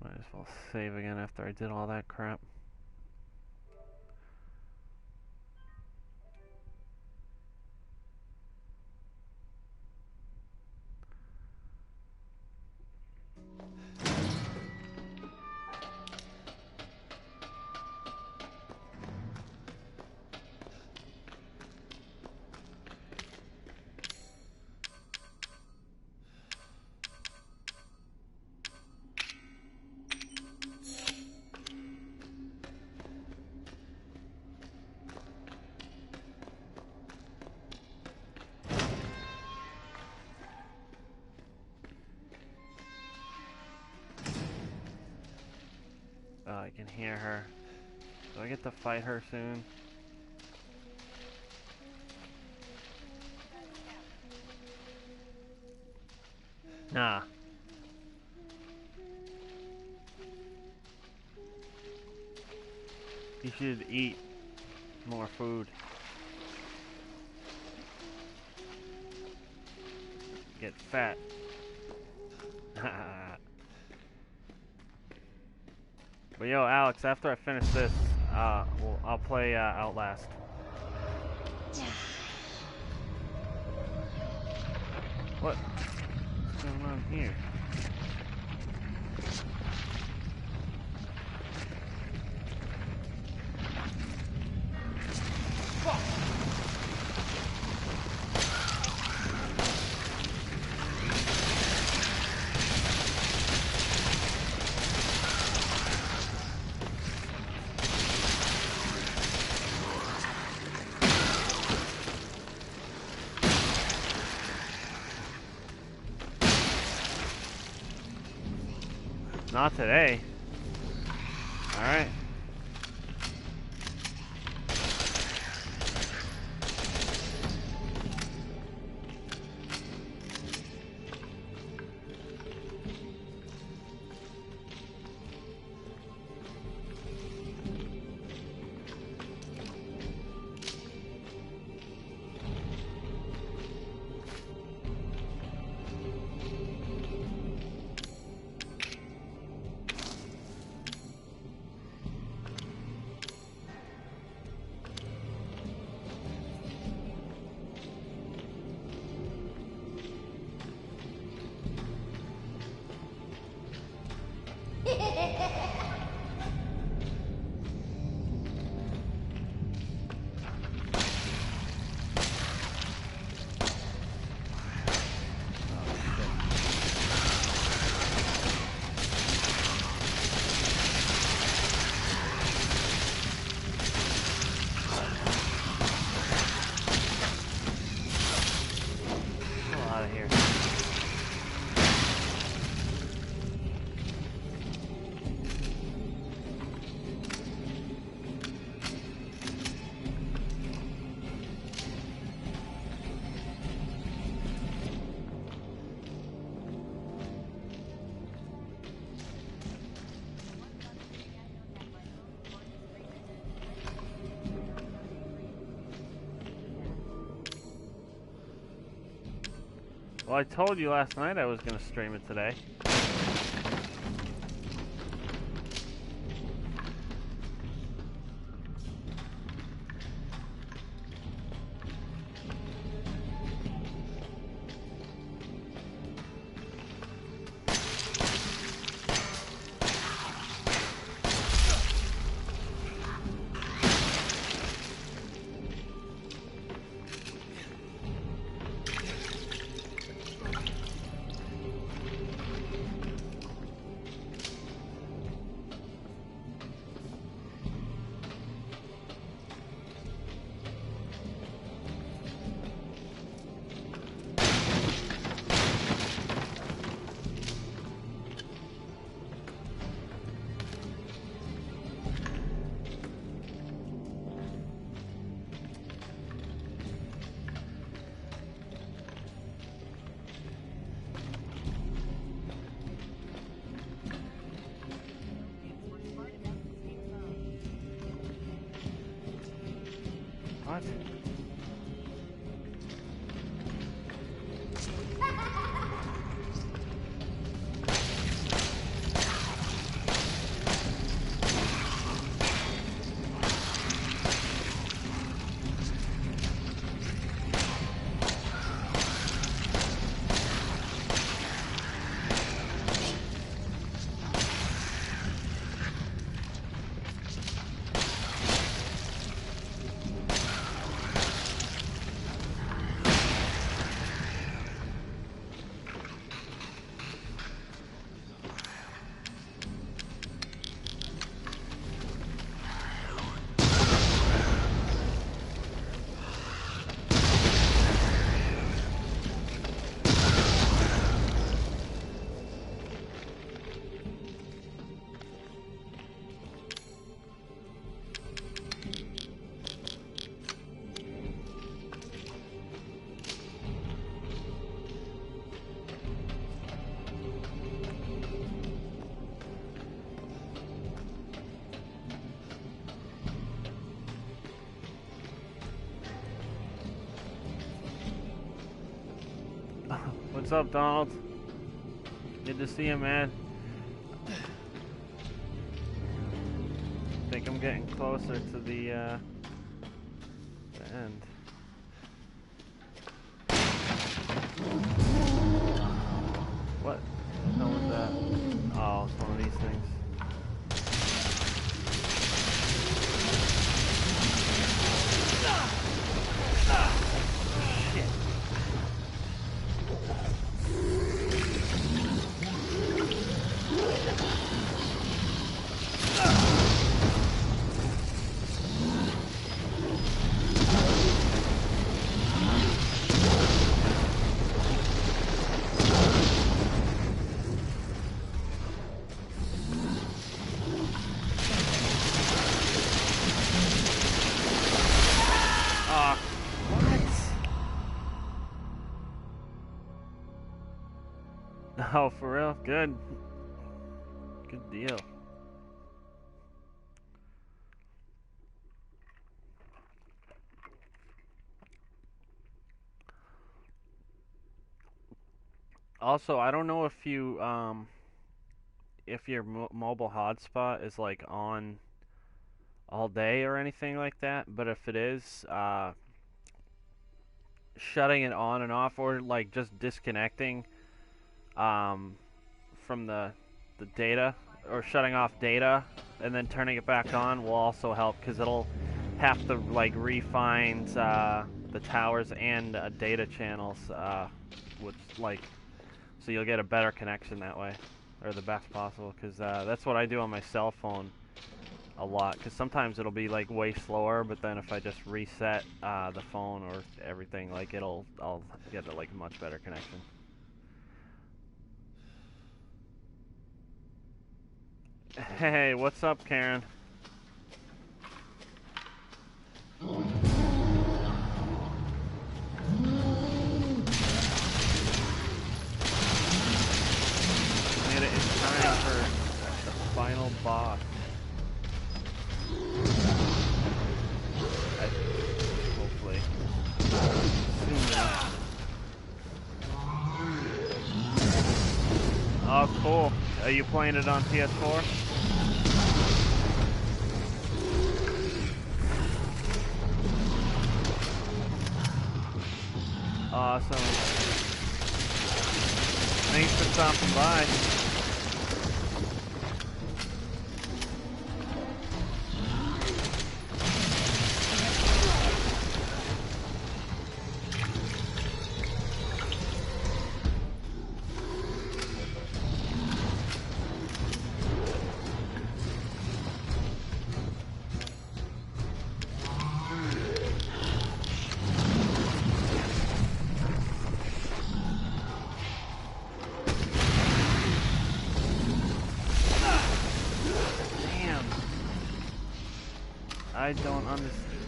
Might as well save again after I did all that crap. Oh, I can hear her. Do I get to fight her soon? Nah. You should eat more food. Get fat. But yo, Alex, after I finish this, I'll play Outlast. What's going on here? Not today. Alright. Well, I told you last night I was gonna stream it today. What? What's up, Donald? Good to see you, man. I think I'm getting closer to the end. What the hell was that? Oh, it's one of these things. Oh, for real? Good. Good deal. Also, I don't know if you, if your mobile hotspot is like on all day or anything like that, but if it is, shutting it on and off, or like just disconnecting from the data, or shutting off data and then turning it back on will also help, because it'll have to like re-find the towers and data channels, which like, so you'll get a better connection that way, or the best possible, because that's what I do on my cell phone a lot, because sometimes it'll be like way slower, but then if I just reset the phone or everything, like I'll get a like much better connection. Hey, what's up, Karen? It's time for the final boss. Hopefully. Soon enough. Cool. Are you playing it on PS4? Awesome. Thanks for stopping by. I don't understand.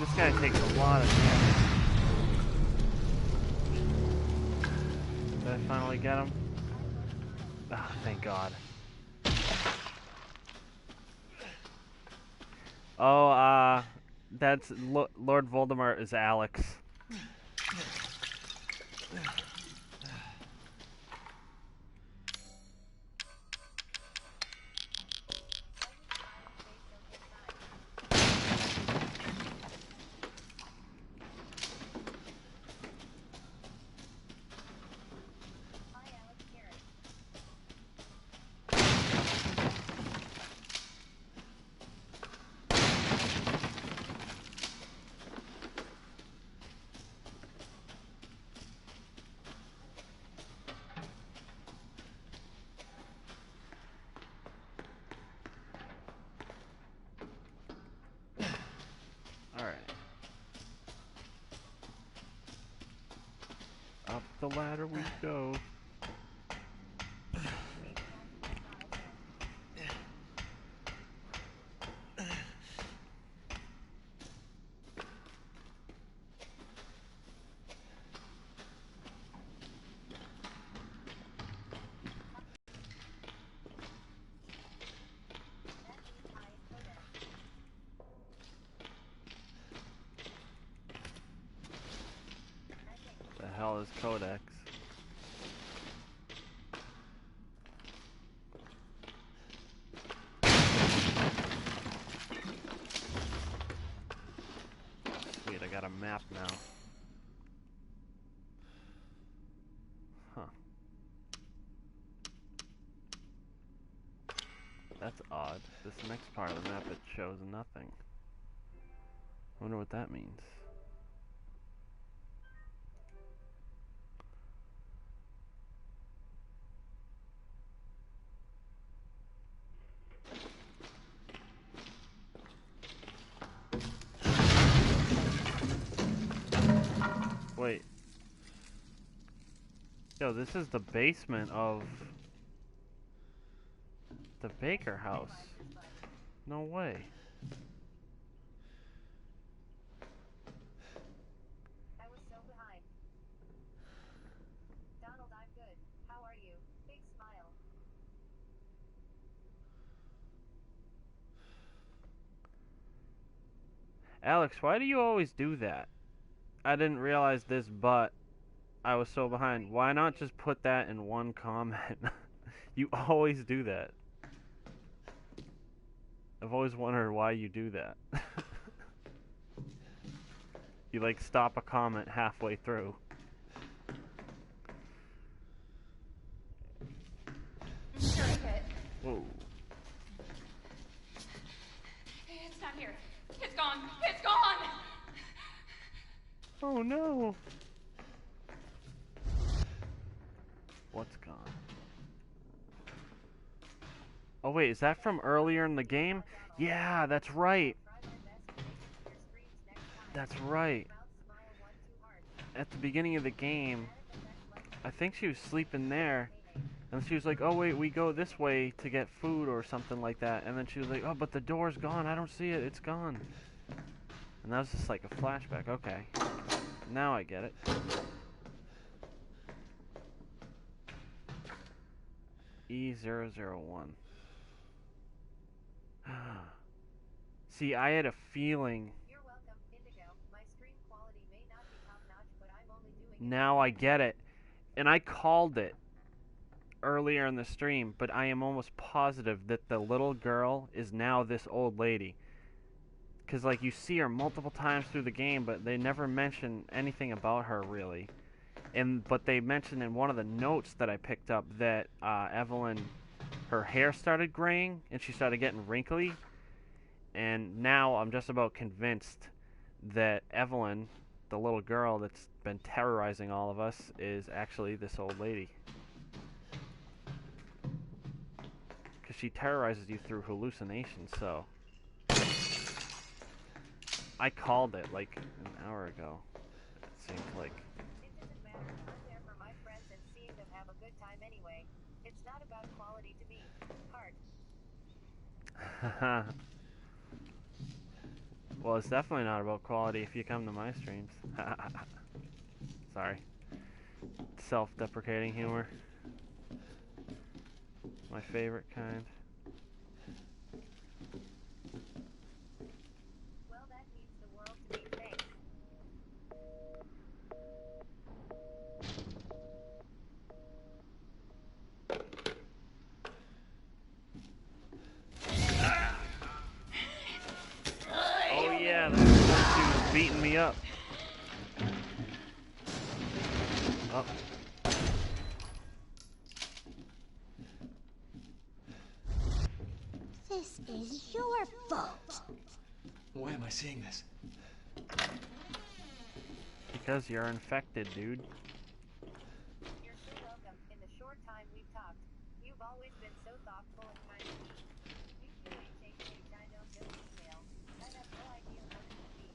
This guy takes a lot of damage. Did I finally get him? Ah, thank God. Oh, that's Lord Voldemort is Alex. Up the ladder we go. The hell is Codex? Sweet, I got a map now. Huh. That's odd. This next part of the map, it shows nothing. I wonder what that means. Wait. Yo, this is the basement of the Baker house. No way. I was so behind. Donald, I'm good. How are you? Big smile. Alex, why do you always do that? I didn't realize this, but I was so behind. Why not just put that in one comment? You always do that. I've always wondered why you do that. You like stop a comment halfway through. Sure it hit. Whoa. It's not here. It's gone. It's gone! Oh no. What's gone? Oh wait, is that from earlier in the game? Yeah, that's right. That's right. At the beginning of the game, I think she was sleeping there, and she was like, oh wait, we go this way to get food or something like that, and then she was like, oh, but the door's gone, I don't see it, it's gone. And that was just like a flashback. Okay. Now I get it. E001. See, I had a feeling. You're welcome, Indigo. My stream quality may not be top notch, but I'm only doing Now I get it. And I called it earlier in the stream, but I am almost positive that the little girl is now this old lady. Because, like, you see her multiple times through the game, but they never mention anything about her, really. But they mentioned in one of the notes that I picked up that Evelyn, her hair started graying, and she started getting wrinkly. And now I'm just about convinced that Evelyn, the little girl that's been terrorizing all of us, is actually this old lady. Because she terrorizes you through hallucinations, so... I called it, like, an hour ago. It seems like. It doesn't matter. I'm there for my friends and seeing them have a good time anyway. It's not about quality to me. Heart. Well, it's definitely not about quality if you come to my streams. Sorry. Self-deprecating humor. My favorite kind. Well, that means the world to me. Thanks. Oh yeah, that's the one she was beating me up. Oh. This is your fault. Why am I seeing this? Because you're infected, dude. You're so welcome. In the short time we've talked, you've always been so thoughtful and kind to me. I don't just email. I have no idea what it would be.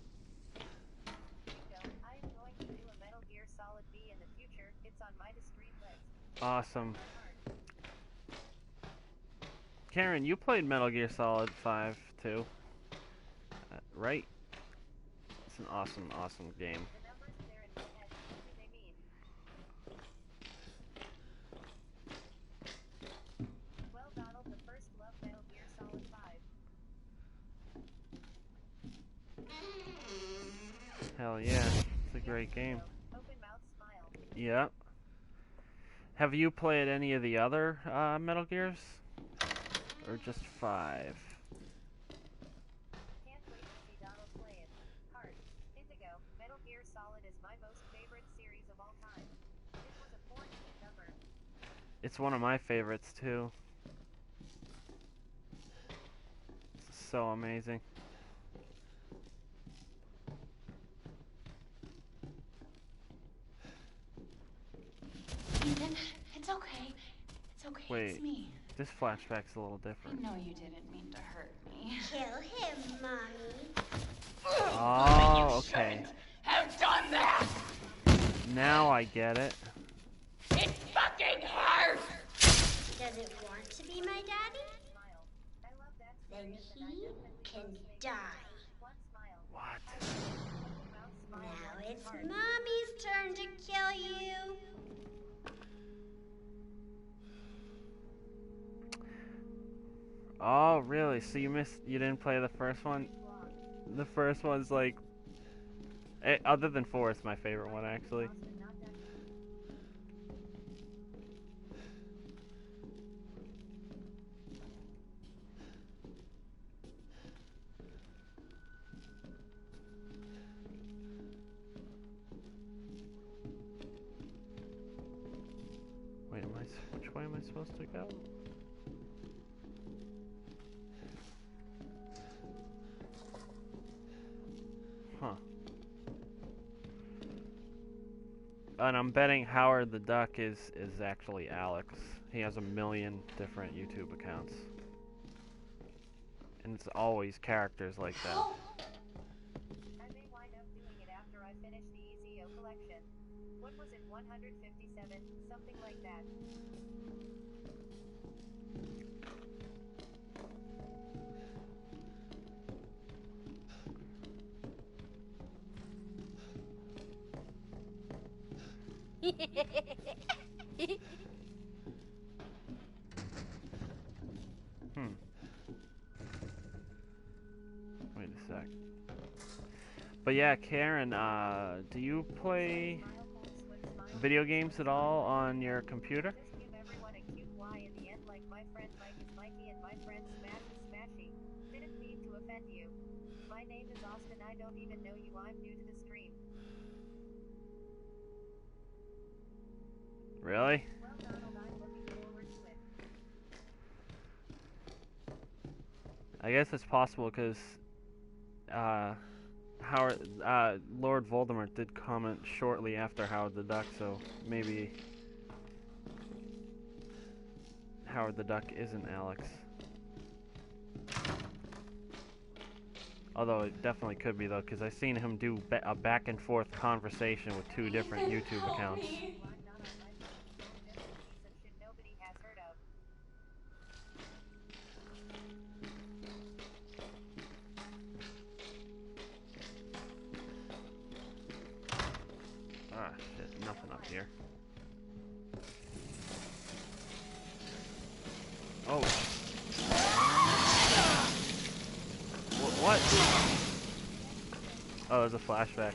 Bingo. I'm going to do a Metal Gear Solid V in the future. It's on my to-stream list. Awesome. Karen, you played Metal Gear Solid 5 too, right? It's an awesome, awesome game. The numbers there in my head, what do they mean? Well, Donald, the first love Metal Gear Solid 5. Hell yeah, it's a great game. Open mouth smile. Yep. Have you played any of the other Metal Gears? Or just 5? Can't wait to see Donald play it. Heart. Indigo. Metal Gear Solid is my most favorite series of all time. It was a 4-digit number. It's one of my favorites too. It's so amazing. Ethan, it's okay. It's okay. Wait. It's me. This flashback's a little I different. know you didn't mean to hurt me. Kill him, Mommy. Oh, okay. Have done that! Now I get it. It fucking hurts! Does it want to be my daddy? Smile. I love that Then series he and I definitely can want to make die. one smile. What? Open mouth smile. Now like it's heart. Mommy's turn to kill you. Oh, really? So you didn't play the first one? The first one's like, other than 4, it's my favorite one actually. Wait, which way am I supposed to go? Huh. And I'm betting Howard the Duck is actually Alex. He has 1 million different YouTube accounts. And it's always characters like that. I may wind up doing it after I finish the EZO collection. What was it, 157? Something like that. Wait a sec. But yeah, Karen, do you play video games at all on your computer? Just give everyone a cute Y in the end, like my friend Mike is Mikey and my friend Smash is Smashy. Didn't mean to offend you. My name is Austin. I don't even know you. I'm new to the stream. Really? Well, Donald, I'm looking forward to it. I guess it's possible because Lord Voldemort did comment shortly after Howard the Duck, so maybe Howard the Duck isn't Alex. Although it definitely could be though, because I've seen him do a back and forth conversation with two different YouTube accounts. I'm not on my phone. Just some shit nobody has heard of. Ah, shit, nothing up here. Oh. What? Oh, there's a flashback.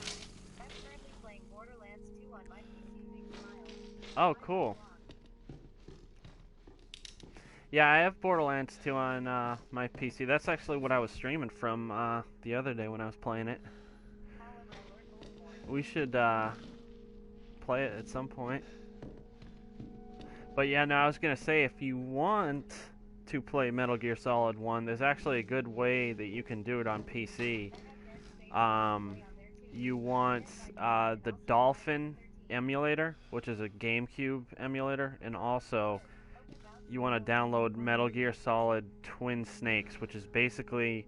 I'm currently playing Borderlands 2 on my PC. Big smile. Oh, cool. Yeah, I have Borderlands 2 on my PC. That's actually what I was streaming from the other day when I was playing it. How am I, Lord Voldemort? We should play it at some point. But yeah, no, I was gonna say, if you want to play Metal Gear Solid 1, there's actually a good way that you can do it on PC. You want the Dolphin emulator, which is a GameCube emulator, and also you want to download Metal Gear Solid Twin Snakes, which is basically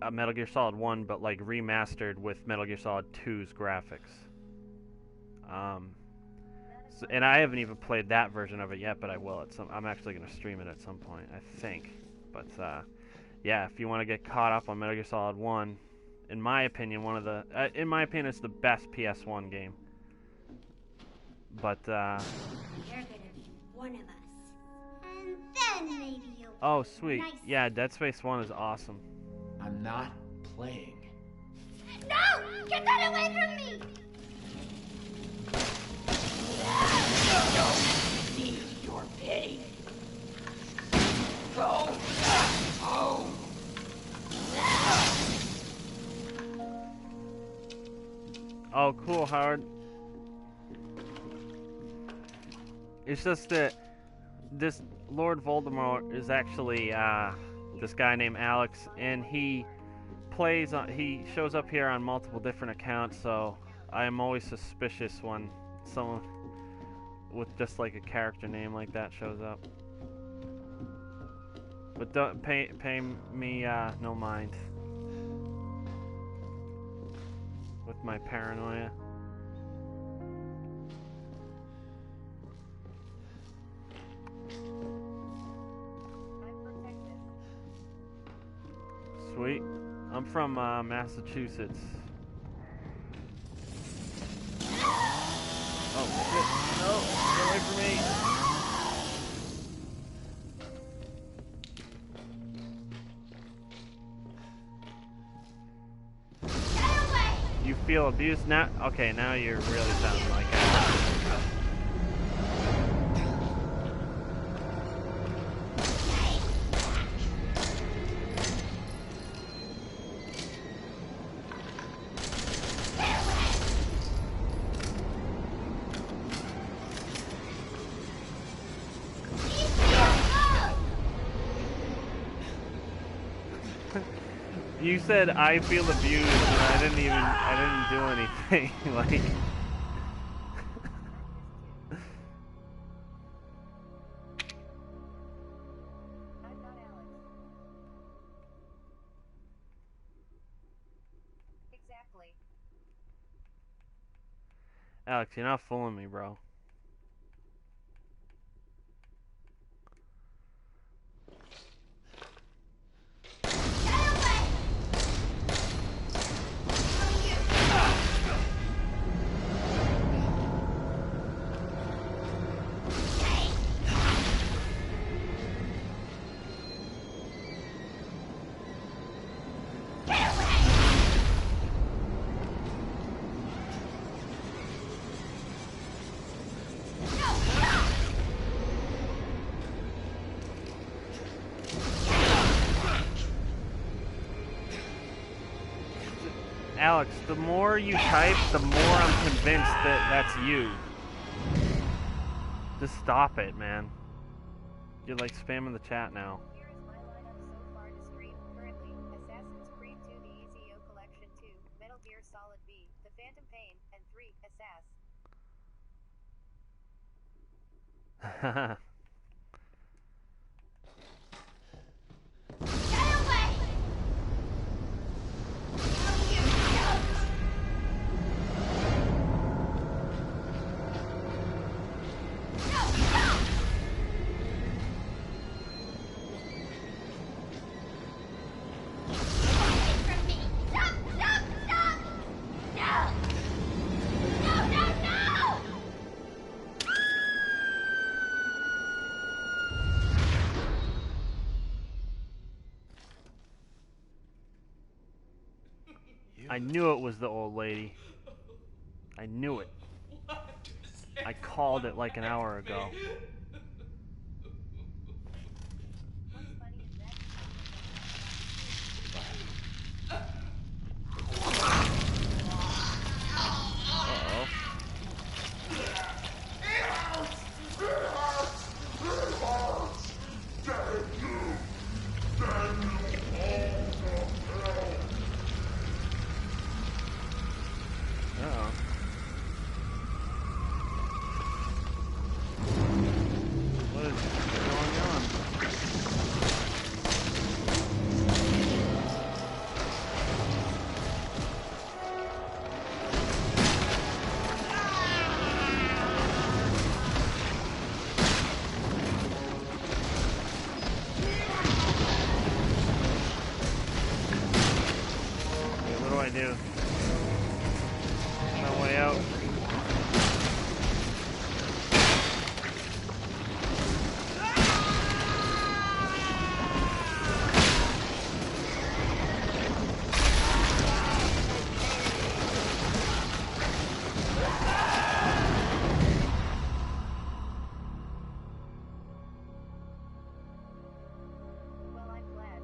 a Metal Gear Solid 1 but like remastered with Metal Gear Solid 2's graphics. And I haven't even played that version of it yet, but I will. I'm actually going to stream it at some point, I think. But yeah, if you want to get caught up on Metal Gear Solid 1, in my opinion, it's the best PS1 game. But You're gonna be one of us. And then maybe you'll oh, sweet. nice. Yeah, Dead Space 1 is awesome. I'm not playing. No! Get that away from me! Need your pity. Go home. Oh, cool, Howard. It's just that this Lord Voldemort is actually this guy named Alex, and he shows up here on multiple different accounts, so I am always suspicious when someone with just like a character name like that shows up. But don't pay me no mind with my paranoia. Sweet. I'm from Massachusetts. Oh shit! No! Get away from me! You feel abused now? Okay, now you're really sounding like You said I feel abused, and I didn't do anything. Like, I'm not Alex. Exactly. Alex, you're not fooling me, bro. Alex, the more you type, the more I'm convinced that that's you. Just stop it, man. You're like spamming the chat now. Here is my lineup so far to stream. Currently, Assassin's Creed 2, the EZO Collection 2, Metal Gear Solid V, The Phantom Pain, and 3, Assass. Get away! I knew it was the old lady. I knew it. I called it like an hour ago. What's funny is that Uh-oh. Uh-oh. What is going on? Okay, what do I do? My way out. well, I'm glad.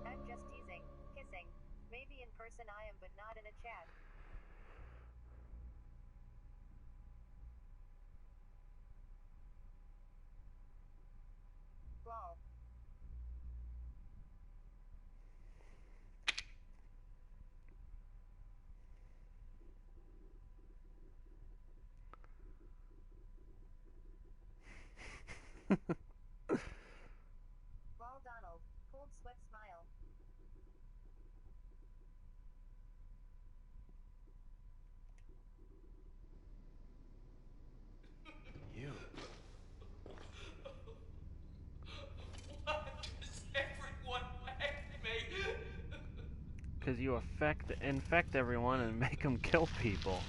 I'm just teasing, kissing. Maybe in person I am, but not in a chat. Lol. Lol Donald. Cold sweat smile. You. Why does everyone hate me? Because you infect everyone and make them kill people.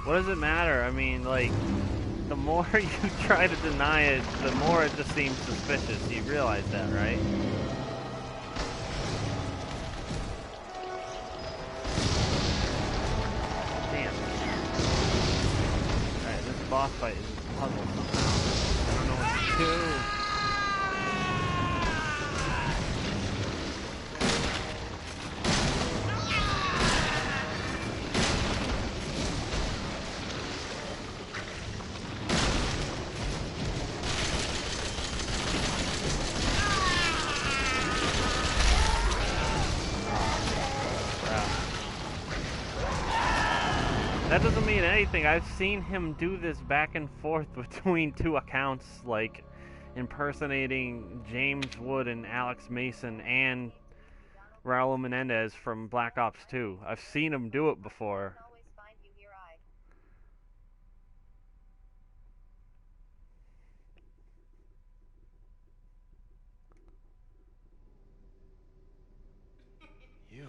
What does it matter? I mean, like, the more you try to deny it, the more it just seems suspicious. You realize that, right? Damn. Alright, this boss fight is a puzzle somehow. I don't know what to do. That doesn't mean anything. I've seen him do this back and forth between two accounts, like impersonating James Wood and Alex Mason and Raul Menendez from Black Ops 2. I've seen him do it before. Always find you here, I. You.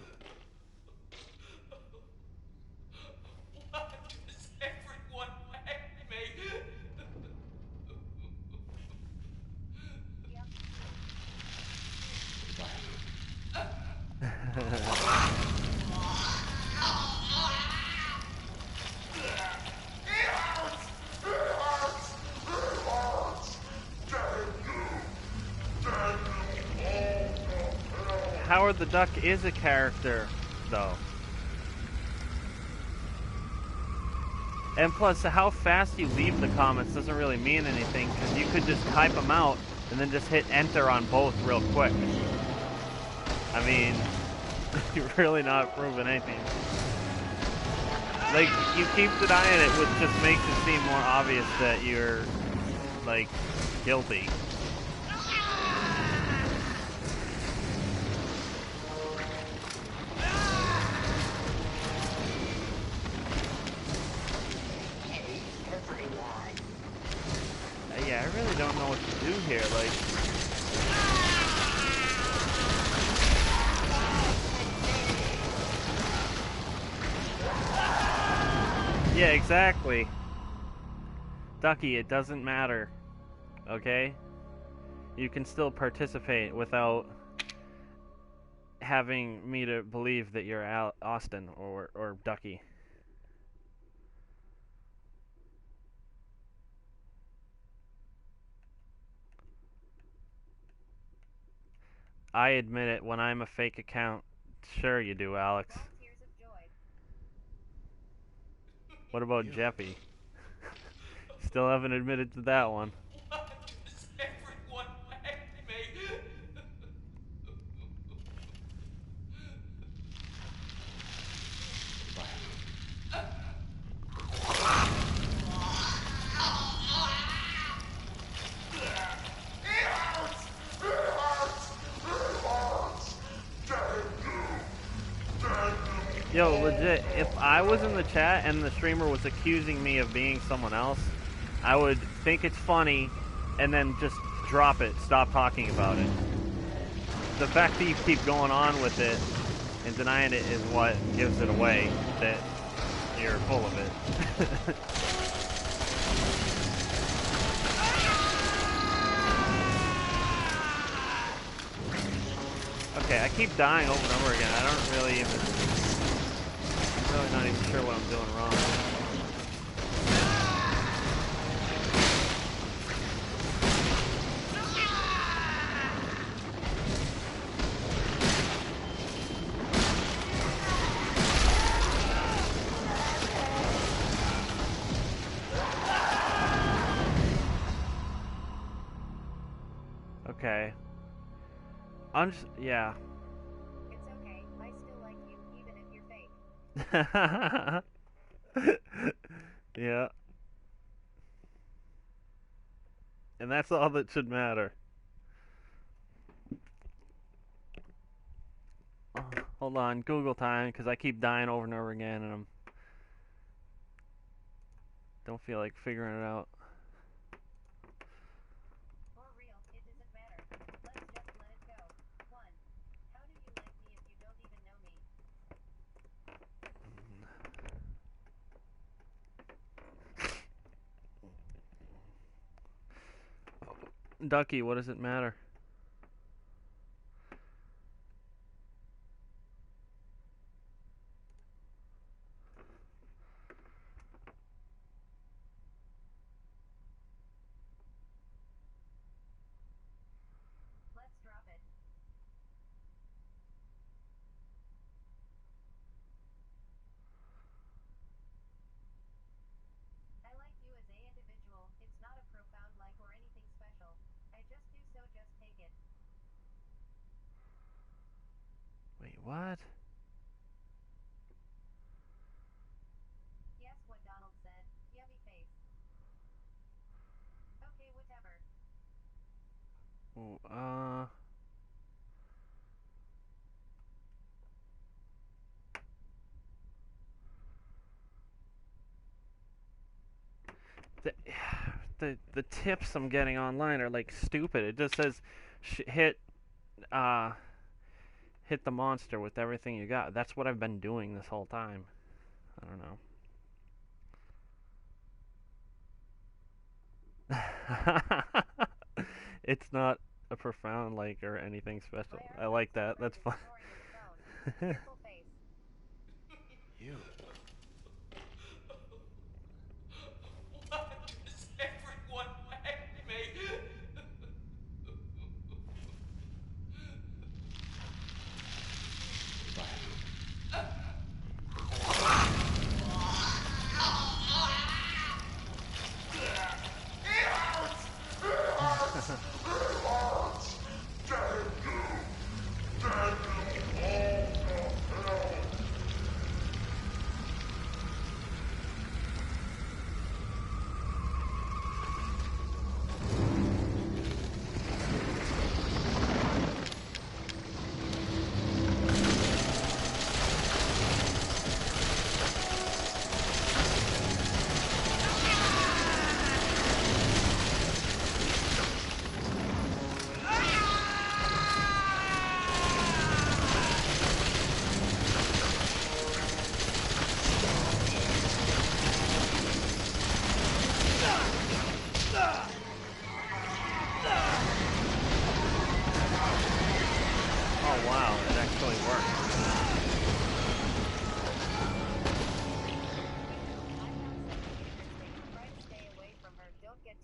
Why does everyone hate me? Howard the Duck is a character, though. And plus, how fast you leave the comments doesn't really mean anything, because you could just type them out and then just hit enter on both real quick. I mean, you're really not proving anything. Like, you keep denying it, which just makes it seem more obvious that you're, like, guilty. Yeah, I really don't know what to do here, like... Yeah, exactly. Ducky, it doesn't matter. Okay? You can still participate without having me to believe that you're Austin or Ducky. I admit it, when I'm a fake account. Sure you do, Alex. What about Jeffy? Still haven't admitted to that one. Why does everyone hate me? Yo, legit, if I was in the chat and the streamer was accusing me of being someone else, I would think it's funny and then just drop it, stop talking about it. The fact that you keep going on with it and denying it is what gives it away, that you're full of it. Okay, I keep dying over and over again. I don't really even... I'm really not even sure what I'm doing wrong. Okay. I'm just... yeah. It's okay. I still like you, even if you're fake. Yeah. And that's all that should matter. Oh, hold on, Google time, because I keep dying over and over again, and I'm... don't feel like figuring it out. For real, it doesn't matter. Let's just let it go. 1. How do you like me if you don't even know me? Ducky, what does it matter? Let's drop it. I like you as a individual. It's not a profound like or anything special. I just do so, just take it. Wait, what? Yes, what Donald said. Yummy face. Okay, whatever. Oh, the tips I'm getting online are like stupid. It just says hit the monster with everything you got. That's what I've been doing this whole time. I don't know. It's not a profound like or anything special. I like that. That's fine. Beautiful face. You. Why does everyone hate me?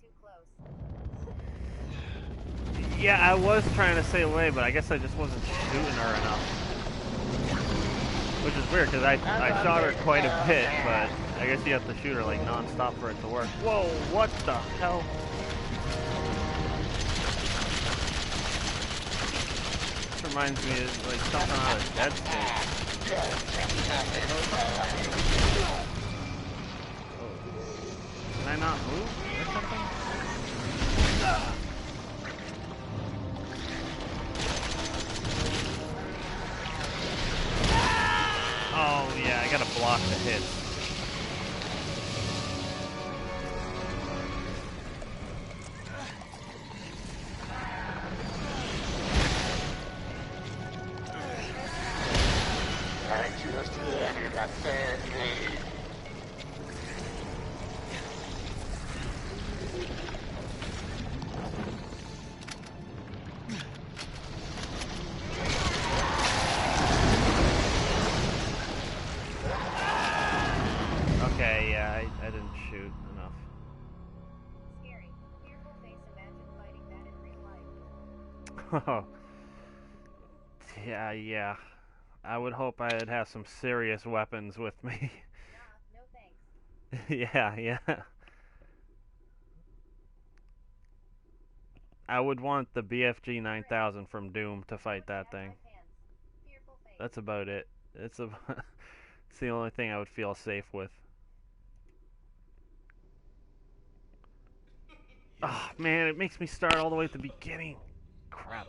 get too close. Yeah, I was trying to stay away, but I guess I just wasn't shooting her enough. Which is weird, because I shot her quite a bit, but I guess you have to shoot her like non-stop for it to work. Whoa, what the hell? This reminds me of like something out of Dead Space. Can I not move or something? Oh yeah, I gotta block the hits. Okay, yeah, I didn't shoot enough. Scary. Fearful face, imagine fighting that in real life. Oh. Yeah. I would hope I'd have some serious weapons with me. Nah, no thanks. Yeah. I would want the BFG 9000 from Doom to fight that thing. Fearful face. That's about it. It's the only thing I would feel safe with. Oh man, it makes me start all the way at the beginning. Crap.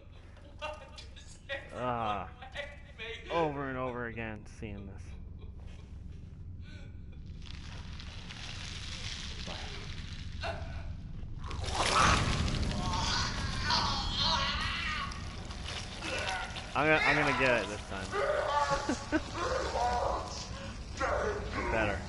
Over and over again seeing this. I'm gonna get it this time. Better.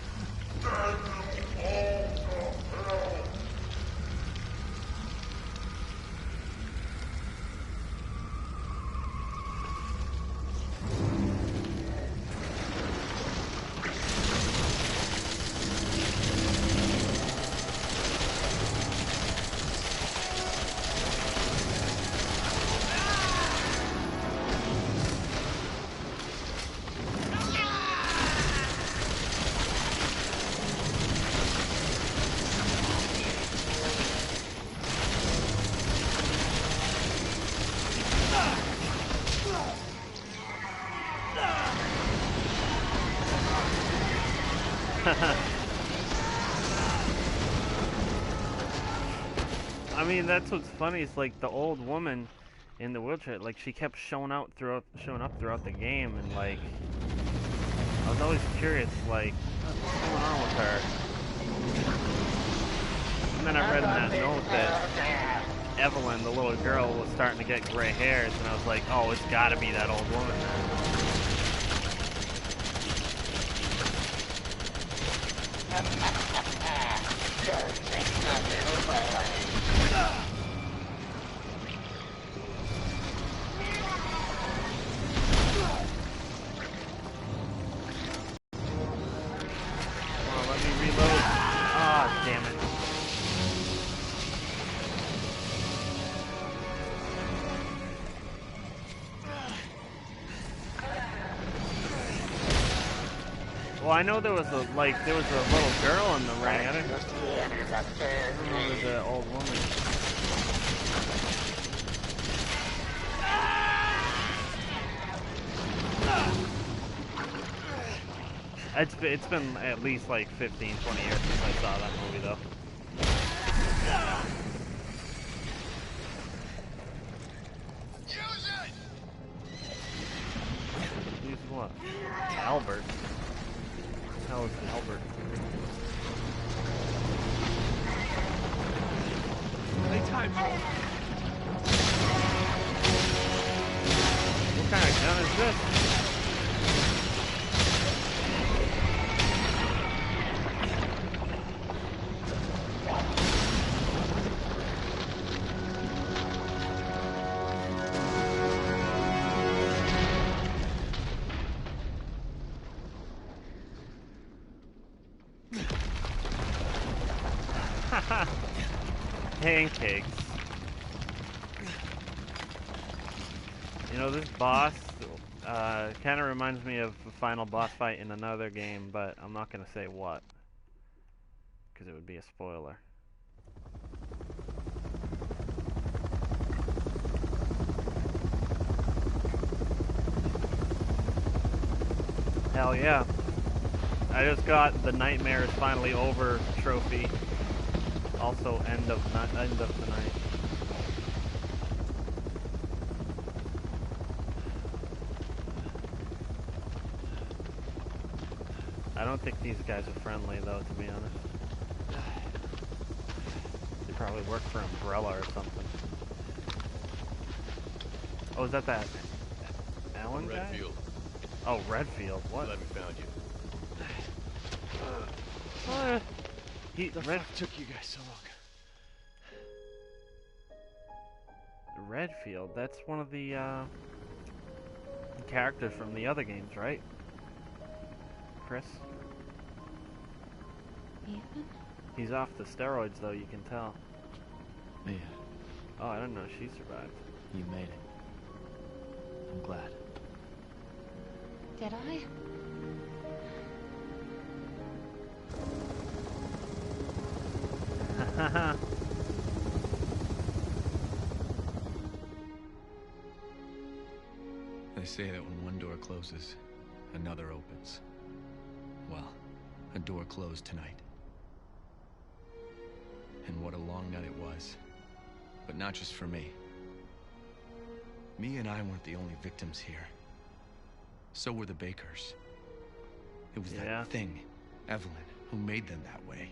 I mean, that's what's funny. Is like the old woman in the wheelchair. Like she kept showing up throughout the game, and like I was always curious, like what's going on with her. And then I read in that note that Evelyn, the little girl, was starting to get gray hairs, and I was like, oh, it's got to be that old woman then. Let me reload. Ah, damn it. Well, I know there was a little girl in the ring. I didn't remember the old woman. It's been at least like 15, 20 years since I saw that movie, though. Use what? Albert. How is Albert? Playtime. What kind of gun is this? pancakes. You know, this boss kind of reminds me of the final boss fight in another game, but I'm not going to say what, because it would be a spoiler. Hell yeah. I just got the Nightmare is Finally Over trophy. Also end of the night. I don't think these guys are friendly though, to be honest. They probably work for Umbrella or something. Oh, is that Alan guy? Redfield. Oh, Redfield. What? Glad we found you. The fuck took you guys so long? Redfield. That's one of the characters from the other games, right? Chris? Ethan? He's off the steroids, though, you can tell. Mia, Oh, I don't know. She survived. you made it. I'm glad. Did I? Haha. They say that when one door closes, another opens. Well, a door closed tonight. And what a long night it was. But not just for me. Me and I weren't the only victims here. So were the Bakers. It was that thing, Evelyn, who made them that way.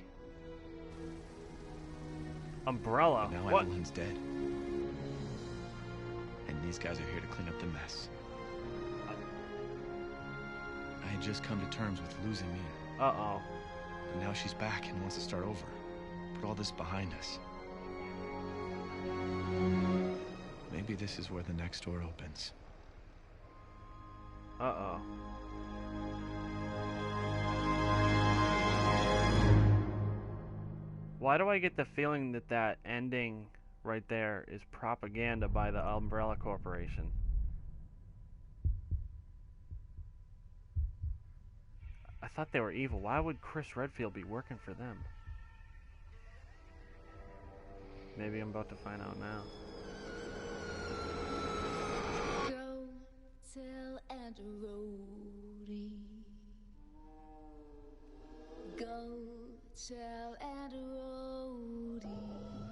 Umbrella. But now What? Evelyn's dead. And these guys are here to clean up the mess. I had just come to terms with losing Mia. Uh-oh. But now she's back and wants to start over. Put all this behind us. Maybe this is where the next door opens. Uh-oh. Why do I get the feeling that that ending right there is propaganda by the Umbrella Corporation? I thought they were evil. Why would Chris Redfield be working for them? Maybe I'm about to find out now. Go tell Aunt Rhody. Go tell Aunt Rhody.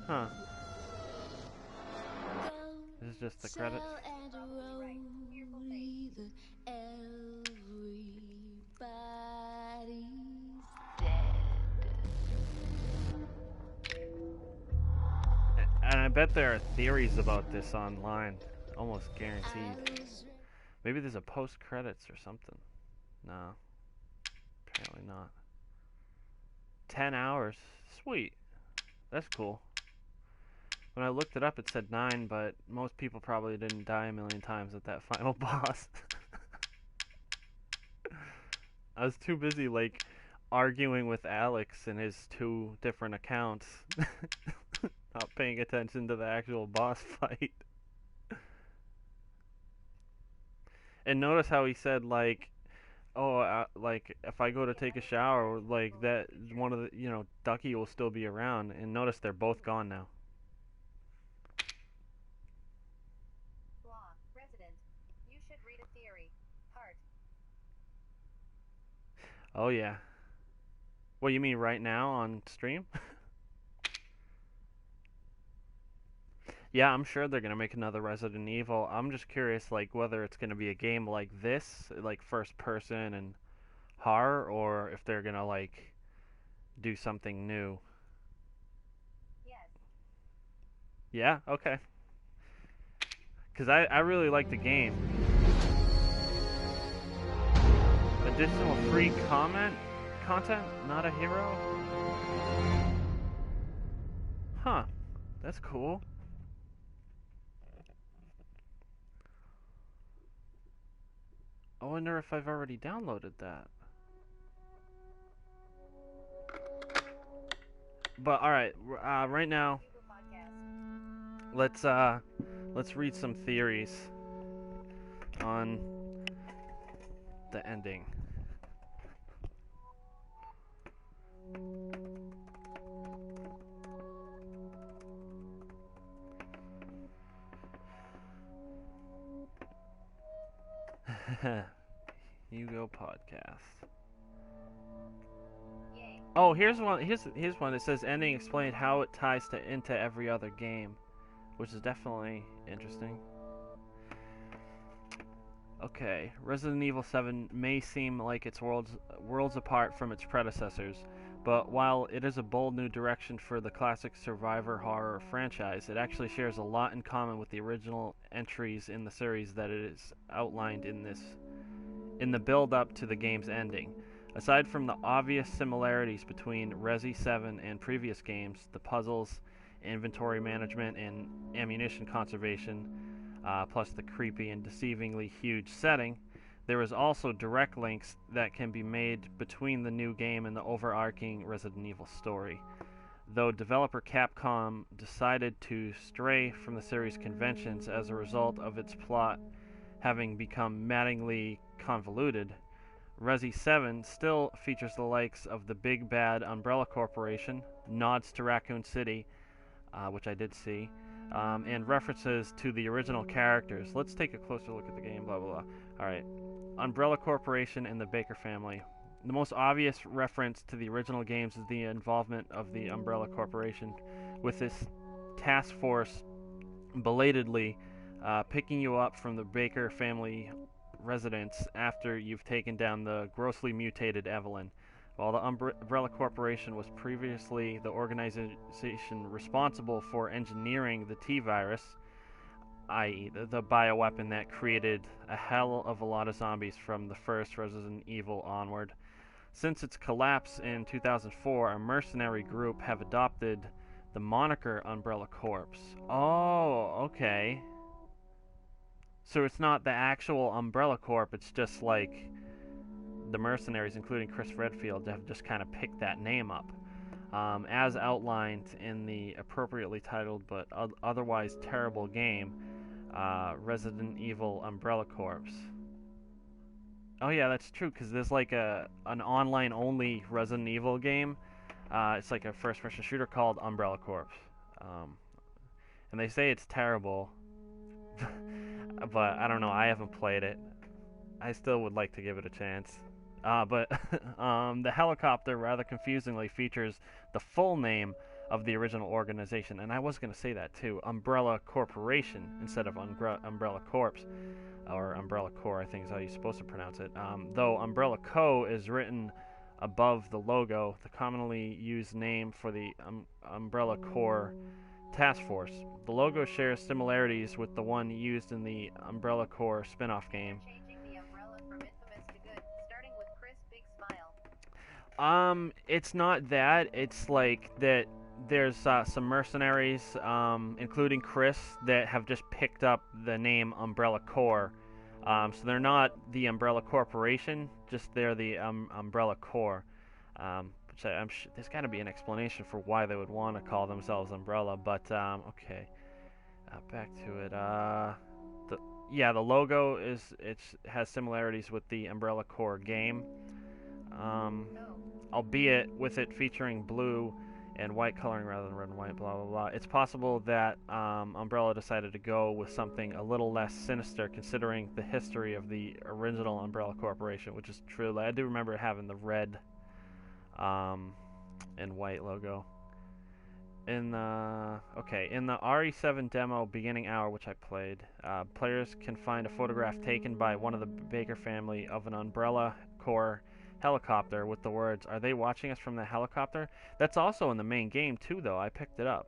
Huh. This is just the credits. Tell Aunt Rhody that everybody's And I bet there are theories about this online. Almost guaranteed. Maybe there's a post-credits or something. No. Apparently not. 10 hours. Sweet. That's cool. When I looked it up, it said 9, but most people probably didn't die a million times at that final boss. I was too busy, like, arguing with Alex in his 2 different accounts. Not paying attention to the actual boss fight. And notice how he said, like, oh, like, if I go to take a shower, like, that one of the, you know, Ducky will still be around. And notice they're both gone now. Blah. Resident. You should read a theory. Heart. Oh, yeah. What, you mean right now on stream? Yeah, I'm sure they're going to make another Resident Evil. I'm just curious, like, whether it's going to be a game like this, like first person and horror, or if they're going to, like, do something new. Yes. Yeah? Okay. Because I really like the game. Additional free content? Not a hero? Huh. That's cool. I wonder if I've already downloaded that. But alright, right now, let's read some theories on the ending. Hugo Podcast. Oh, here's one. Here's one that says ending explained how it ties into every other game, which is definitely interesting. Okay, Resident Evil 7 may seem like it's worlds apart from its predecessors, but while it is a bold new direction for the classic survivor horror franchise, it actually shares a lot in common with the original entries in the series that it is outlined in the build-up to the game's ending. Aside from the obvious similarities between Resi 7 and previous games, the puzzles, inventory management, and ammunition conservation, plus the creepy and deceivingly huge setting, there is also direct links that can be made between the new game and the overarching Resident Evil story. Though developer Capcom decided to stray from the series' conventions as a result of its plot having become maddeningly convoluted, Resi 7 still features the likes of the big bad Umbrella Corporation, nods to Raccoon City, which I did see, and references to the original characters. Let's take a closer look at the game, blah, blah, blah. Alright, Umbrella Corporation and the Baker family. The most obvious reference to the original games is the involvement of the Umbrella Corporation, with this task force belatedly picking you up from the Baker family residence after you've taken down the grossly mutated Evelyn. While the Umbrella Corporation was previously the organization responsible for engineering the T-Virus, i.e. the bioweapon that created a hell of a lot of zombies from the first Resident Evil onward. Since its collapse in 2004, a mercenary group have adopted the moniker Umbrella Corps. Oh, okay. So it's not the actual Umbrella Corp, it's just like the mercenaries, including Chris Redfield, have just kind of picked that name up. As outlined in the appropriately titled but otherwise terrible game, Resident Evil Umbrella Corps. Oh yeah, that's true, because there's like an online-only Resident Evil game. It's like a first-person shooter called Umbrella Corps. And they say it's terrible. But I don't know, I haven't played it. I still would like to give it a chance. But the helicopter rather confusingly features the full name of the original organization, and I was going to say that too, Umbrella Corporation instead of Umbrella Corps, or Umbrella Corps, I think is how you're supposed to pronounce it. Though Umbrella Co. is written above the logo, the commonly used name for the Umbrella Corps Task Force. The logo shares similarities with the one used in the Umbrella Corps spin-off game. It's not that. It's like that there's some mercenaries, including Chris, that have just picked up the name Umbrella Corps. So they're not the Umbrella Corporation, just they're the Umbrella Corps. Which there's got to be an explanation for why they would want to call themselves Umbrella, but okay. Back to it. The logo has similarities with the Umbrella Corps game. Albeit with it featuring blue and white coloring rather than red and white, blah, blah, blah. It's possible that Umbrella decided to go with something a little less sinister considering the history of the original Umbrella Corporation, which is true. I do remember having the red and white logo. In the RE7 demo beginning hour, which I played, players can find a photograph taken by one of the Baker family of an Umbrella Corps helicopter with the words, "Are they watching us from the helicopter?" That's also in the main game too, though. I picked it up.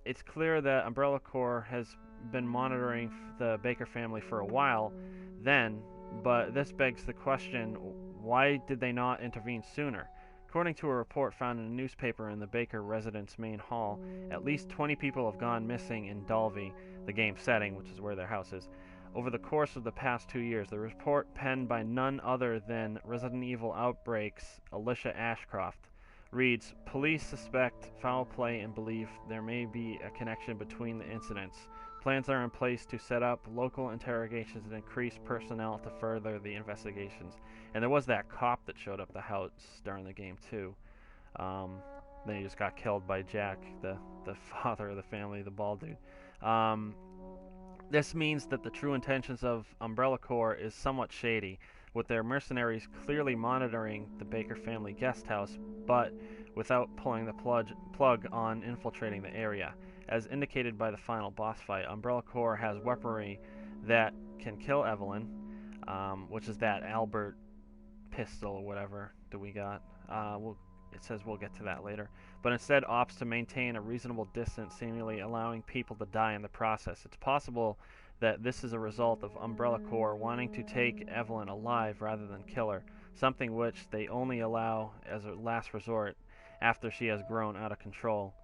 It's clear that Umbrella Corps has been monitoring the Baker family for a while then, but this begs the question, why did they not intervene sooner? According to a report found in a newspaper in the Baker residence main hall, at least 20 people have gone missing in Dalby, the game setting, which is where their house is, over the course of the past 2 years. The report, penned by none other than Resident Evil Outbreak's Alicia Ashcroft, reads, police suspect foul play and believe there may be a connection between the incidents. Plans are in place to set up local interrogations and increase personnel to further the investigations. And there was that cop that showed up at the house during the game too. Then he just got killed by Jack, the father of the family, the bald dude. This means that the true intentions of Umbrella Corps is somewhat shady, with their mercenaries clearly monitoring the Baker family guest house, but without pulling the plug on infiltrating the area. As indicated by the final boss fight, Umbrella Corps has weaponry that can kill Evelyn, which is that Albert pistol or whatever that we got. It says we'll get to that later. But instead opts to maintain a reasonable distance, seemingly allowing people to die in the process. It's possible that this is a result of Umbrella Corps wanting to take Evelyn alive rather than kill her, something which they only allow as a last resort after she has grown out of control.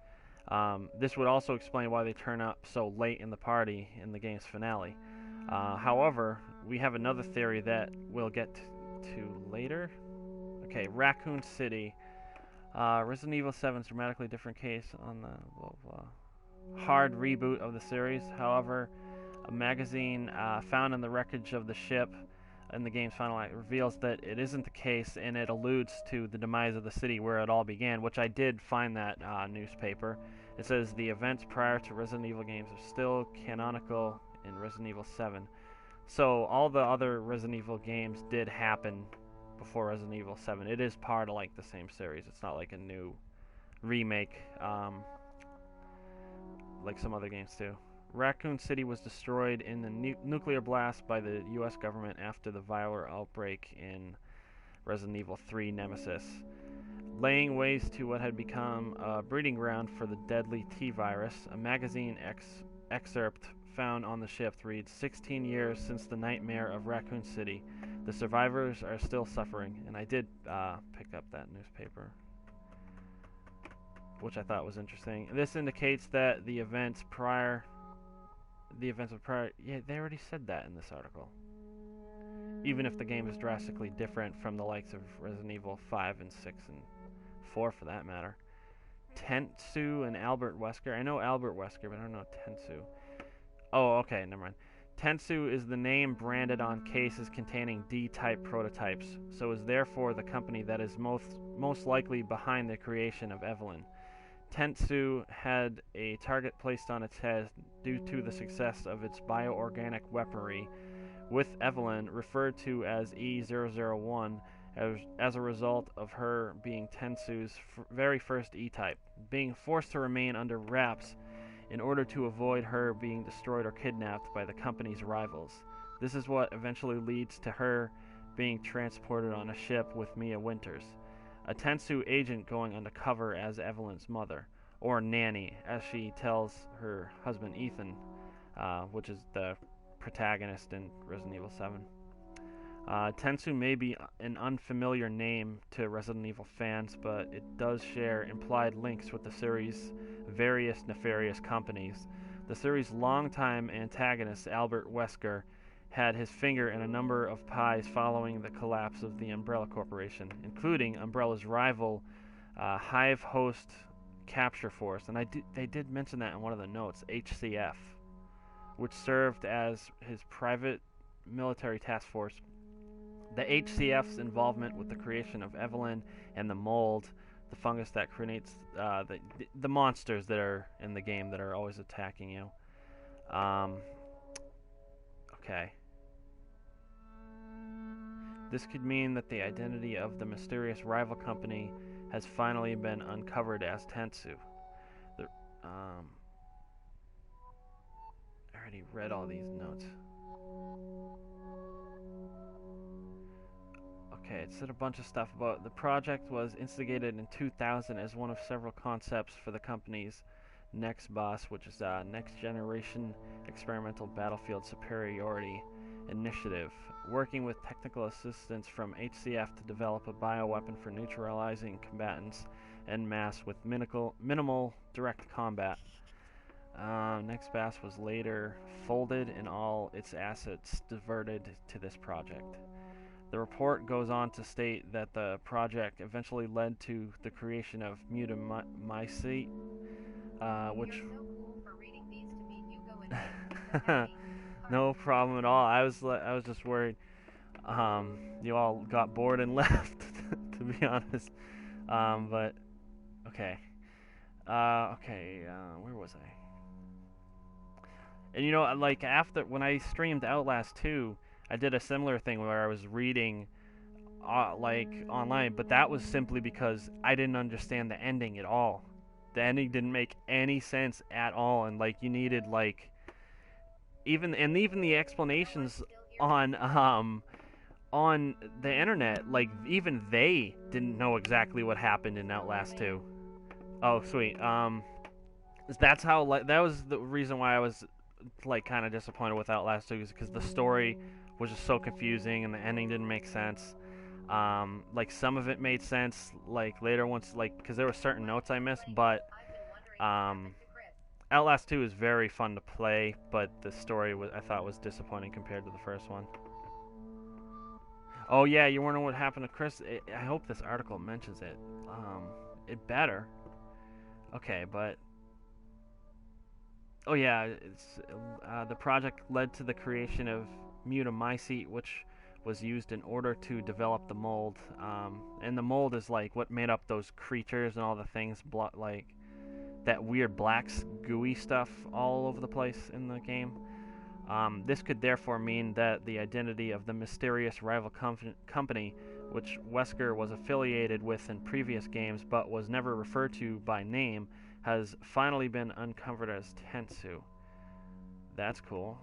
This would also explain why they turn up so late in the party in the game's finale. However, we have another theory that we'll get to later. Okay, Raccoon City. Resident Evil 7's dramatically different case on the hard reboot of the series. However, a magazine found in the wreckage of the ship in the game's final act reveals that it isn't the case, and it alludes to the demise of the city where it all began, which I did find that newspaper. It says the events prior to Resident Evil games are still canonical in Resident Evil 7. So all the other Resident Evil games did happen before Resident Evil 7. It is part of like the same series. It's not like a new remake like some other games do. Raccoon City was destroyed in the nuclear blast by the US government after the viral outbreak in Resident Evil 3 Nemesis, laying waste to what had become a breeding ground for the deadly T-virus. A magazine excerpt found on the ship reads, 16 years since the nightmare of Raccoon City. The survivors are still suffering. And I did pick up that newspaper, which I thought was interesting. This indicates that the events of prior... Yeah, they already said that in this article. Even if the game is drastically different from the likes of Resident Evil 5 and 6 and 4 for that matter. Tensu and Albert Wesker. I know Albert Wesker, but I don't know Tensu. Oh, okay, never mind. Tensu is the name branded on cases containing D-type prototypes, so is therefore the company that is most likely behind the creation of Evelyn. Tensu had a target placed on its head due to the success of its bioorganic weaponry, with Evelyn referred to as E001 as a result of her being Tensu's very first E-type, being forced to remain under wraps in order to avoid her being destroyed or kidnapped by the company's rivals. This is what eventually leads to her being transported on a ship with Mia Winters, a Tensu agent going undercover as Evelyn's mother, or nanny, as she tells her husband Ethan, which is the protagonist in Resident Evil 7. Tensu may be an unfamiliar name to Resident Evil fans, but it does share implied links with the series' various nefarious companies. The series' longtime antagonist, Albert Wesker, had his finger in a number of pies following the collapse of the Umbrella Corporation, including Umbrella's rival, Hive Host Capture Force, and they did mention that in one of the notes, HCF, which served as his private military task force. The HCF's involvement with the creation of Evelyn and the mold, the fungus that creates the monsters that are in the game that are always attacking you. Okay. This could mean that the identity of the mysterious rival company has finally been uncovered as Tensu. I already read all these notes. Okay, it said a bunch of stuff about the project was instigated in 2000 as one of several concepts for the company's next boss, which is Next Generation Experimental Battlefield Superiority Initiative, working with technical assistance from HCF to develop a bioweapon for neutralizing combatants en masse with minimal direct combat. Next boss was later folded and all its assets diverted to this project. The report goes on to state that the project eventually led to the creation of Mutamycete, which... You're so cool for reading these to me, Hugo, and making me so happy. No problem at all. I was just worried you all got bored and left, to be honest. But okay. Where was I? And you know, like after when I streamed Outlast 2, I did a similar thing where I was reading like online, but that was simply because I didn't understand the ending at all. The ending didn't make any sense at all, and like you needed like even the explanations on the internet, like even they didn't know exactly what happened in Outlast 2. Oh, sweet. That's how like that was the reason why I was like kind of disappointed with Outlast 2, is because the story was just so confusing and the ending didn't make sense. Like some of it made sense like later once, like because there were certain notes I missed, but Outlast 2 is very fun to play, but the story I thought was disappointing compared to the first one. Oh yeah, you wondering what happened to Chris? I hope this article mentions it. It better. Okay, but oh yeah, it's the project led to the creation of Mutamycete, which was used in order to develop the mold. And the mold is like what made up those creatures and all the things, like that weird black gooey stuff all over the place in the game. This could therefore mean that the identity of the mysterious rival company, which Wesker was affiliated with in previous games but was never referred to by name, has finally been uncovered as Tensu. That's cool.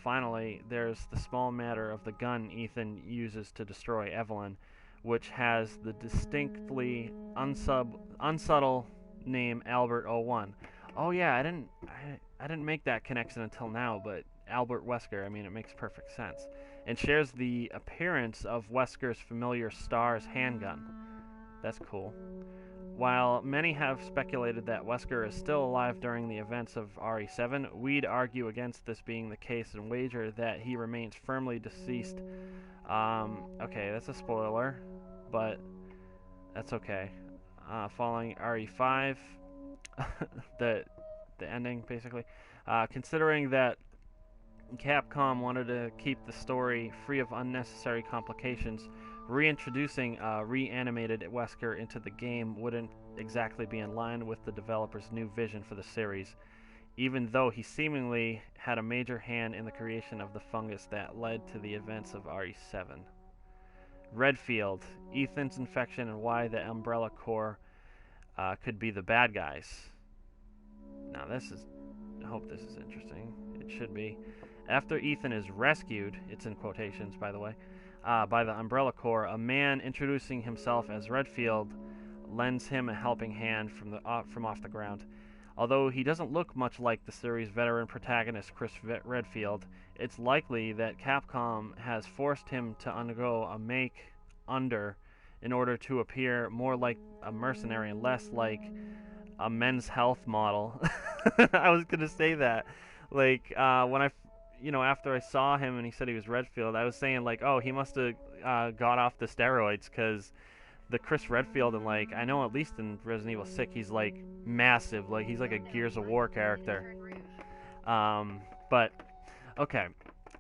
Finally, there's the small matter of the gun Ethan uses to destroy Evelyn, which has the distinctly unsubtle name Albert 01. Oh yeah, I didn't make that connection until now, but Albert Wesker, I mean, it makes perfect sense. And shares the appearance of Wesker's familiar Star's handgun. That's cool. While many have speculated that Wesker is still alive during the events of RE7, we'd argue against this being the case and wager that he remains firmly deceased. Okay, that's a spoiler, but that's okay. Following RE5, the ending, basically. Considering that Capcom wanted to keep the story free of unnecessary complications, reintroducing reanimated Wesker into the game wouldn't exactly be in line with the developer's new vision for the series, even though he seemingly had a major hand in the creation of the fungus that led to the events of RE7. Redfield, Ethan's infection, and why the Umbrella Corps could be the bad guys. Now I hope this is interesting. It should be. After Ethan is rescued, it's in quotations by the way, by the Umbrella Corps, a man introducing himself as Redfield lends him a helping hand from off the ground. Although he doesn't look much like the series' veteran protagonist Chris Redfield, it's likely that Capcom has forced him to undergo a make-under in order to appear more like a mercenary and less like a Men's Health model. I was gonna say that, like when after I saw him and he said he was Redfield, I was saying like, oh, he must have got off the steroids, because the Chris Redfield, and like I know at least in Resident Evil 6 he's like massive, like he's like a Gears of War character. But okay,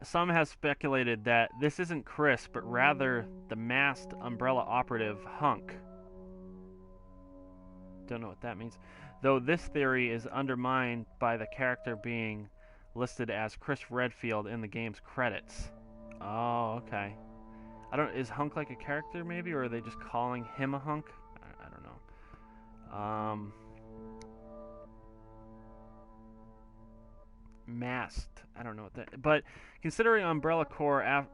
some have speculated that this isn't Chris, but rather the masked Umbrella operative Hunk. Don't know what that means, though this theory is undermined by the character being listed as Chris Redfield in the game's credits. Oh, okay. Is Hunk like a character maybe, or are they just calling him a hunk? I don't know. Masked. I don't know what that. But considering Umbrella Corps'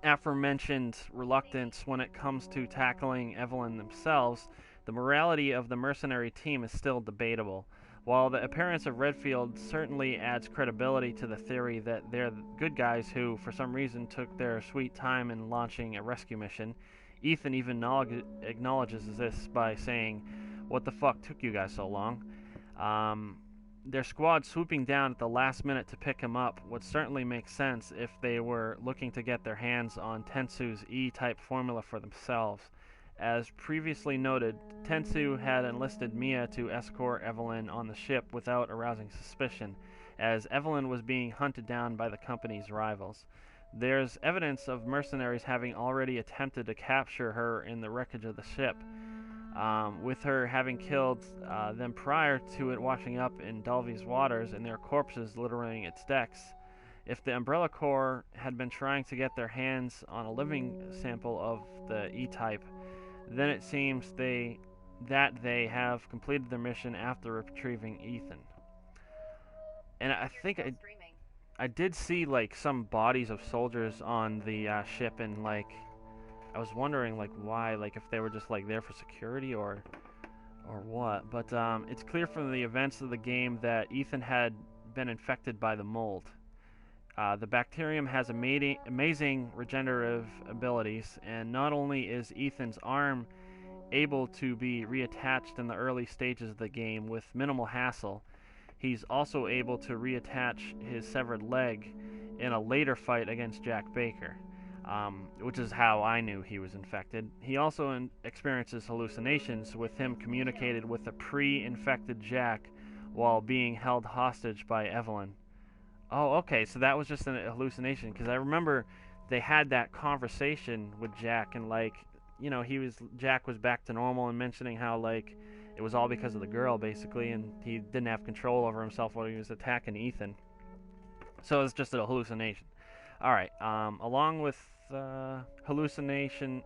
aforementioned reluctance when it comes to tackling Evelyn themselves, the morality of the mercenary team is still debatable. While the appearance of Redfield certainly adds credibility to the theory that they're good guys who, for some reason, took their sweet time in launching a rescue mission, Ethan even acknowledges this by saying, "What the fuck took you guys so long?" their squad swooping down at the last minute to pick him up would certainly make sense if they were looking to get their hands on Tensu's E-type formula for themselves. As previously noted, Tensu had enlisted Mia to escort Evelyn on the ship without arousing suspicion, as Evelyn was being hunted down by the company's rivals. There's evidence of mercenaries having already attempted to capture her in the wreckage of the ship, with her having killed them prior to it washing up in Dulvey's waters and their corpses littering its decks. If the Umbrella Corps had been trying to get their hands on a living sample of the E-type, then it seems they have completed their mission after retrieving Ethan. And I think I did see like some bodies of soldiers on the ship, and like I was wondering like why, like if they were just like there for security or what. But it's clear from the events of the game that Ethan had been infected by the mold. The bacterium has amazing regenerative abilities, and not only is Ethan's arm able to be reattached in the early stages of the game with minimal hassle, he's also able to reattach his severed leg in a later fight against Jack Baker, which is how I knew he was infected. He also experiences hallucinations, with him communicated with a pre-infected Jack while being held hostage by Evelyn. Oh, okay, so that was just a hallucination, because I remember they had that conversation with Jack, and like, you know, Jack was back to normal and mentioning how like it was all because of the girl basically, and he didn't have control over himself while he was attacking Ethan. So it's just a hallucination. All right, along with hallucinating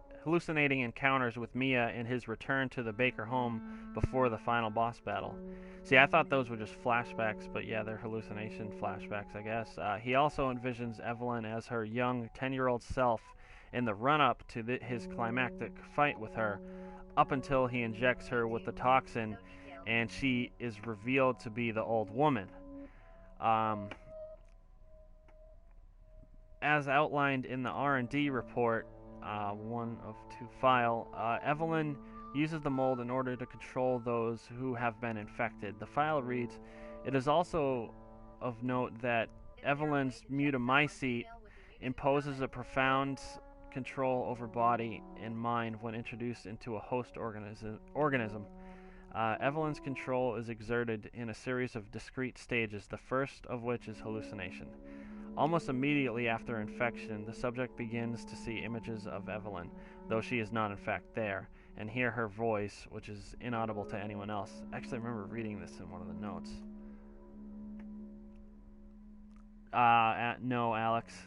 encounters with Mia and his return to the Baker home before the final boss battle. See, I thought those were just flashbacks, but yeah, they're hallucination flashbacks, I guess. He also envisions Evelyn as her young 10-year-old self in the run-up to his climactic fight with her, up until he injects her with the toxin and she is revealed to be the old woman. As outlined in the R&D report, 1 of 2 file, Evelyn uses the mold in order to control those who have been infected. The file reads, "It is also of note that Evelyn's mutamycete imposes a profound control over body and mind when introduced into a host organism. Evelyn's control is exerted in a series of discrete stages, the first of which is hallucination. Almost immediately after infection, the subject begins to see images of Evelyn, though she is not in fact there, and hear her voice, which is inaudible to anyone else." Actually, I remember reading this in one of the notes. No, Alex.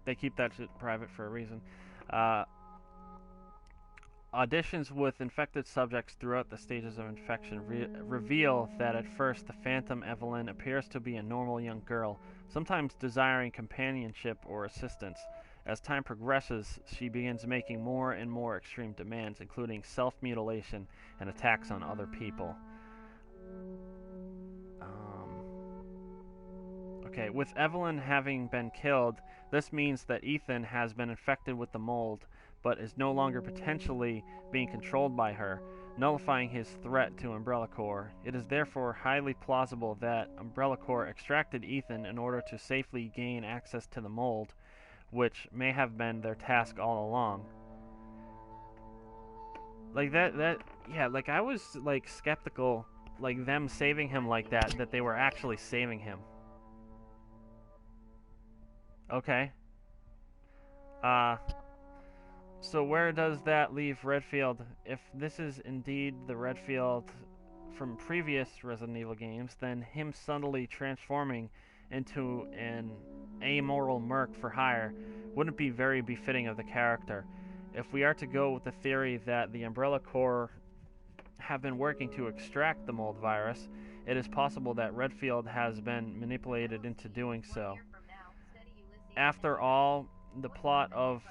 They keep that shit private for a reason. Auditions with infected subjects throughout the stages of infection reveal that at first the phantom Evelyn appears to be a normal young girl, sometimes desiring companionship or assistance. As time progresses, she begins making more and more extreme demands, including self-mutilation and attacks on other people. Okay, with Evelyn having been killed, this means that Ethan has been infected with the mold, but is no longer potentially being controlled by her, nullifying his threat to Umbrella Corps. It is therefore highly plausible that Umbrella Corps extracted Ethan in order to safely gain access to the mold, which may have been their task all along. Like yeah, like I was like skeptical, like them saving him like that they were actually saving him. Okay. So where does that leave Redfield? If this is indeed the Redfield from previous Resident Evil games, then him suddenly transforming into an amoral merc for hire wouldn't be very befitting of the character. If we are to go with the theory that the Umbrella Corps have been working to extract the mold virus, it is possible that Redfield has been manipulated into doing so. After all, the plot of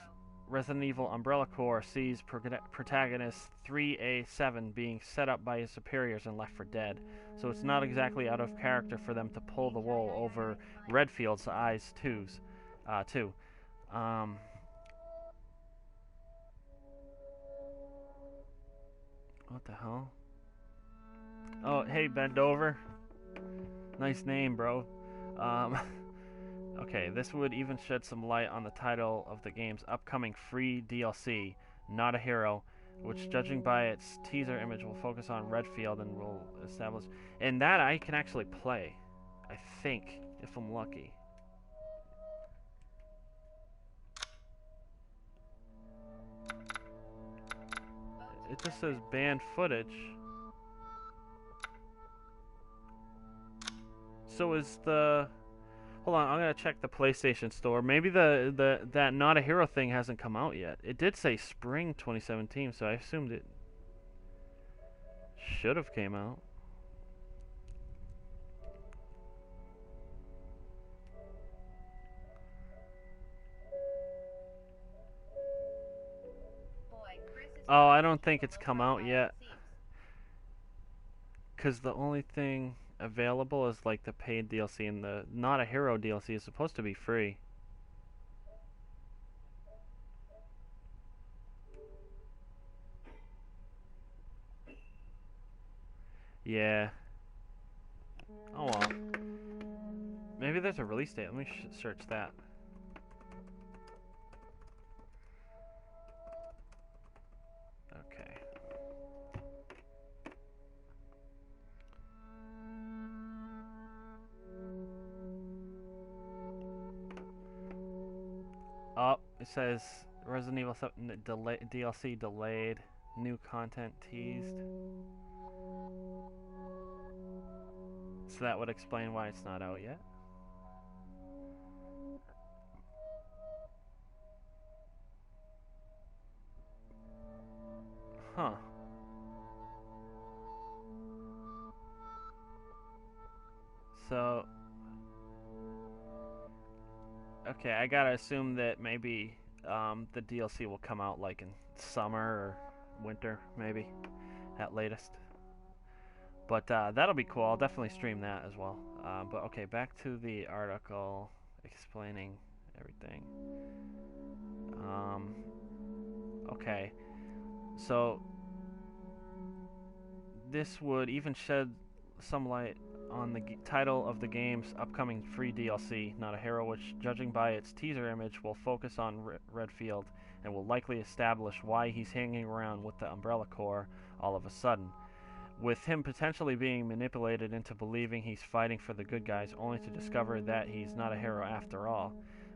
Resident Evil Umbrella Corps sees protagonist 3A7 being set up by his superiors in Left 4 Dead, so it's not exactly out of character for them to pull the wool over Redfield's eyes too. What the hell? Oh, hey, bend over. Nice name, bro. Okay, this would even shed some light on the title of the game's upcoming free DLC, Not a Hero, which, judging by its teaser image, will focus on Redfield and will establish... And that I can actually play, I think, if I'm lucky. It just says banned footage. So is the... Hold on, I'm gonna check the PlayStation Store. Maybe that Not a Hero thing hasn't come out yet. It did say spring 2017, so I assumed it should have came out. Oh, I don't think it's come out yet. 'Cause the only thing available is like the paid DLC, and the Not a Hero DLC is supposed to be free. Yeah. Oh well. Maybe there's a release date. Let me search that. Okay. Oh, it says Resident Evil 7 DLC delayed, new content teased. So that would explain why it's not out yet. Huh. So... Okay, I gotta assume that maybe the DLC will come out like in summer or winter, maybe, at latest. But that'll be cool. I'll definitely stream that as well. But okay, back to the article explaining everything. Okay, so this would even shed some light on the title of the game's upcoming free DLC, Not a Hero, which, judging by its teaser image, will focus on Redfield and will likely establish why he's hanging around with the Umbrella Corps all of a sudden, with him potentially being manipulated into believing he's fighting for the good guys, only to discover that he's not a hero after all.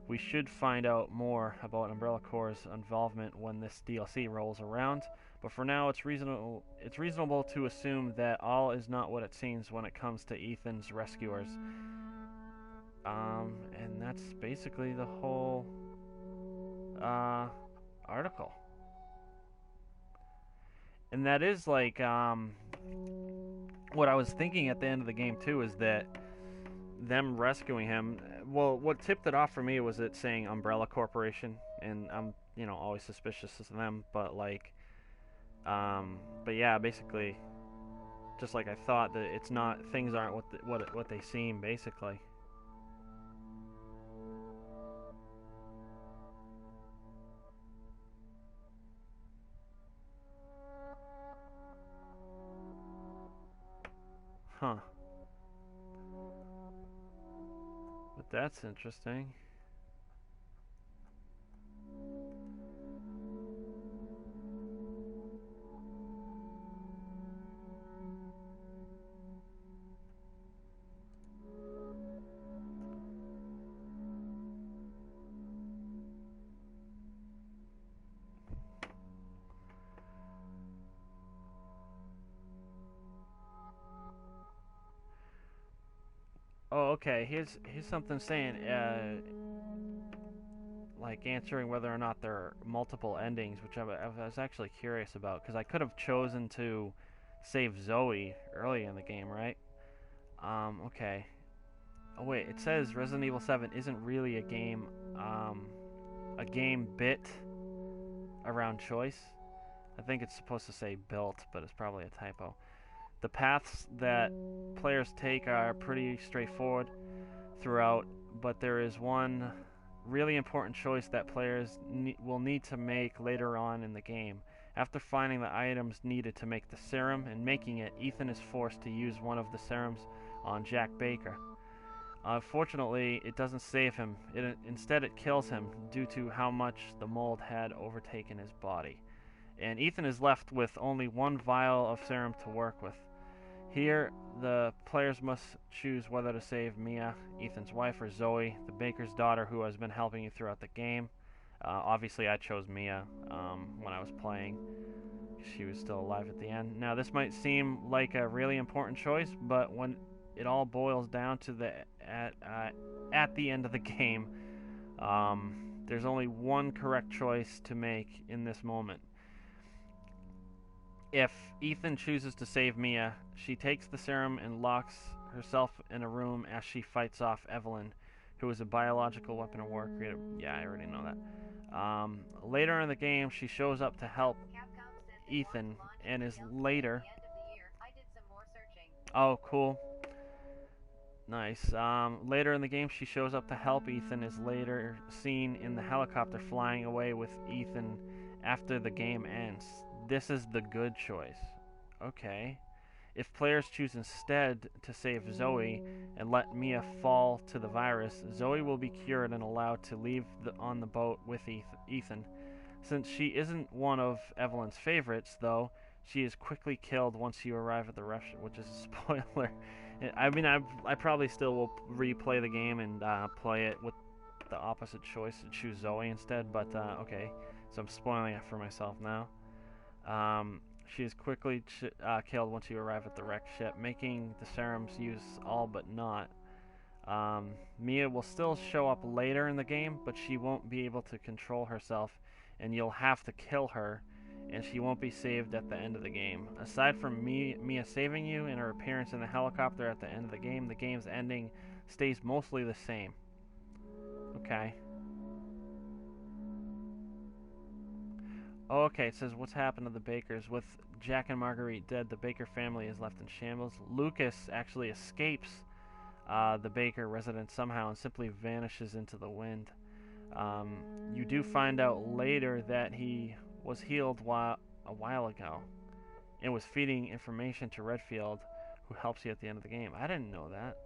We should find out more about Umbrella Corps' involvement when this DLC rolls around, but for now it's reasonable to assume that all is not what it seems when it comes to Ethan's rescuers. And that's basically the whole article. And that is like what I was thinking at the end of the game too, is that them rescuing him, well, what tipped it off for me was it saying Umbrella Corporation, and I'm, always suspicious of them, but like, but yeah, basically, just like I thought, that it's not, things aren't what they seem, basically. Huh. But that's interesting. Oh, okay. Here's something saying, like answering whether or not there are multiple endings, which I was actually curious about, because I could have chosen to save Zoe early in the game, right? Okay. Oh wait, it says Resident Evil 7 isn't really a game bit around choice. I think it's supposed to say built, but it's probably a typo. The paths that players take are pretty straightforward throughout, but there is one really important choice that players will need to make later on in the game, After finding the items needed to make the serum and making it, Ethan is forced to use one of the serums on Jack Baker. Unfortunately, it doesn't save him. Instead, it kills him due to how much the mold had overtaken his body. And Ethan is left with only one vial of serum to work with. Here, the players must choose whether to save Mia, Ethan's wife, or Zoe, the baker's daughter who has been helping you throughout the game. Obviously, I chose Mia when I was playing. She was still alive at the end. Now, this might seem like a really important choice, but when it all boils down to at the end of the game, there's only one correct choice to make in this moment. If Ethan chooses to save Mia, she takes the serum and locks herself in a room as she fights off Evelyn, who is a biological weapon of war created. Yeah, I already know that. Later in the game, she shows up to help Ethan and is later. Oh, cool. Nice. Later in the game, she shows up to help Ethan, is later seen in the helicopter flying away with Ethan after the game ends. This is the good choice. Okay. If players choose instead to save Zoe and let Mia fall to the virus, Zoe will be cured and allowed to leave on the boat with Ethan. Since she isn't one of Evelyn's favorites, though, she is quickly killed once you arrive at the restaurant, which is a spoiler. I mean, I probably still will replay the game and play it with the opposite choice and choose Zoe instead, but okay. So I'm spoiling it for myself now. She is quickly killed once you arrive at the wrecked ship, making the serums use all but not. Mia will still show up later in the game, but she won't be able to control herself, and you'll have to kill her, and she won't be saved at the end of the game. Aside from Mia saving you and her appearance in the helicopter at the end of the game's ending stays mostly the same. Okay. Oh, okay, it says, what's happened to the Bakers? With Jack and Marguerite dead, the Baker family is left in shambles. Lucas actually escapes the Baker residence somehow and simply vanishes into the wind. You do find out later that he was healed a while ago and was feeding information to Redfield, who helps you at the end of the game. I didn't know that.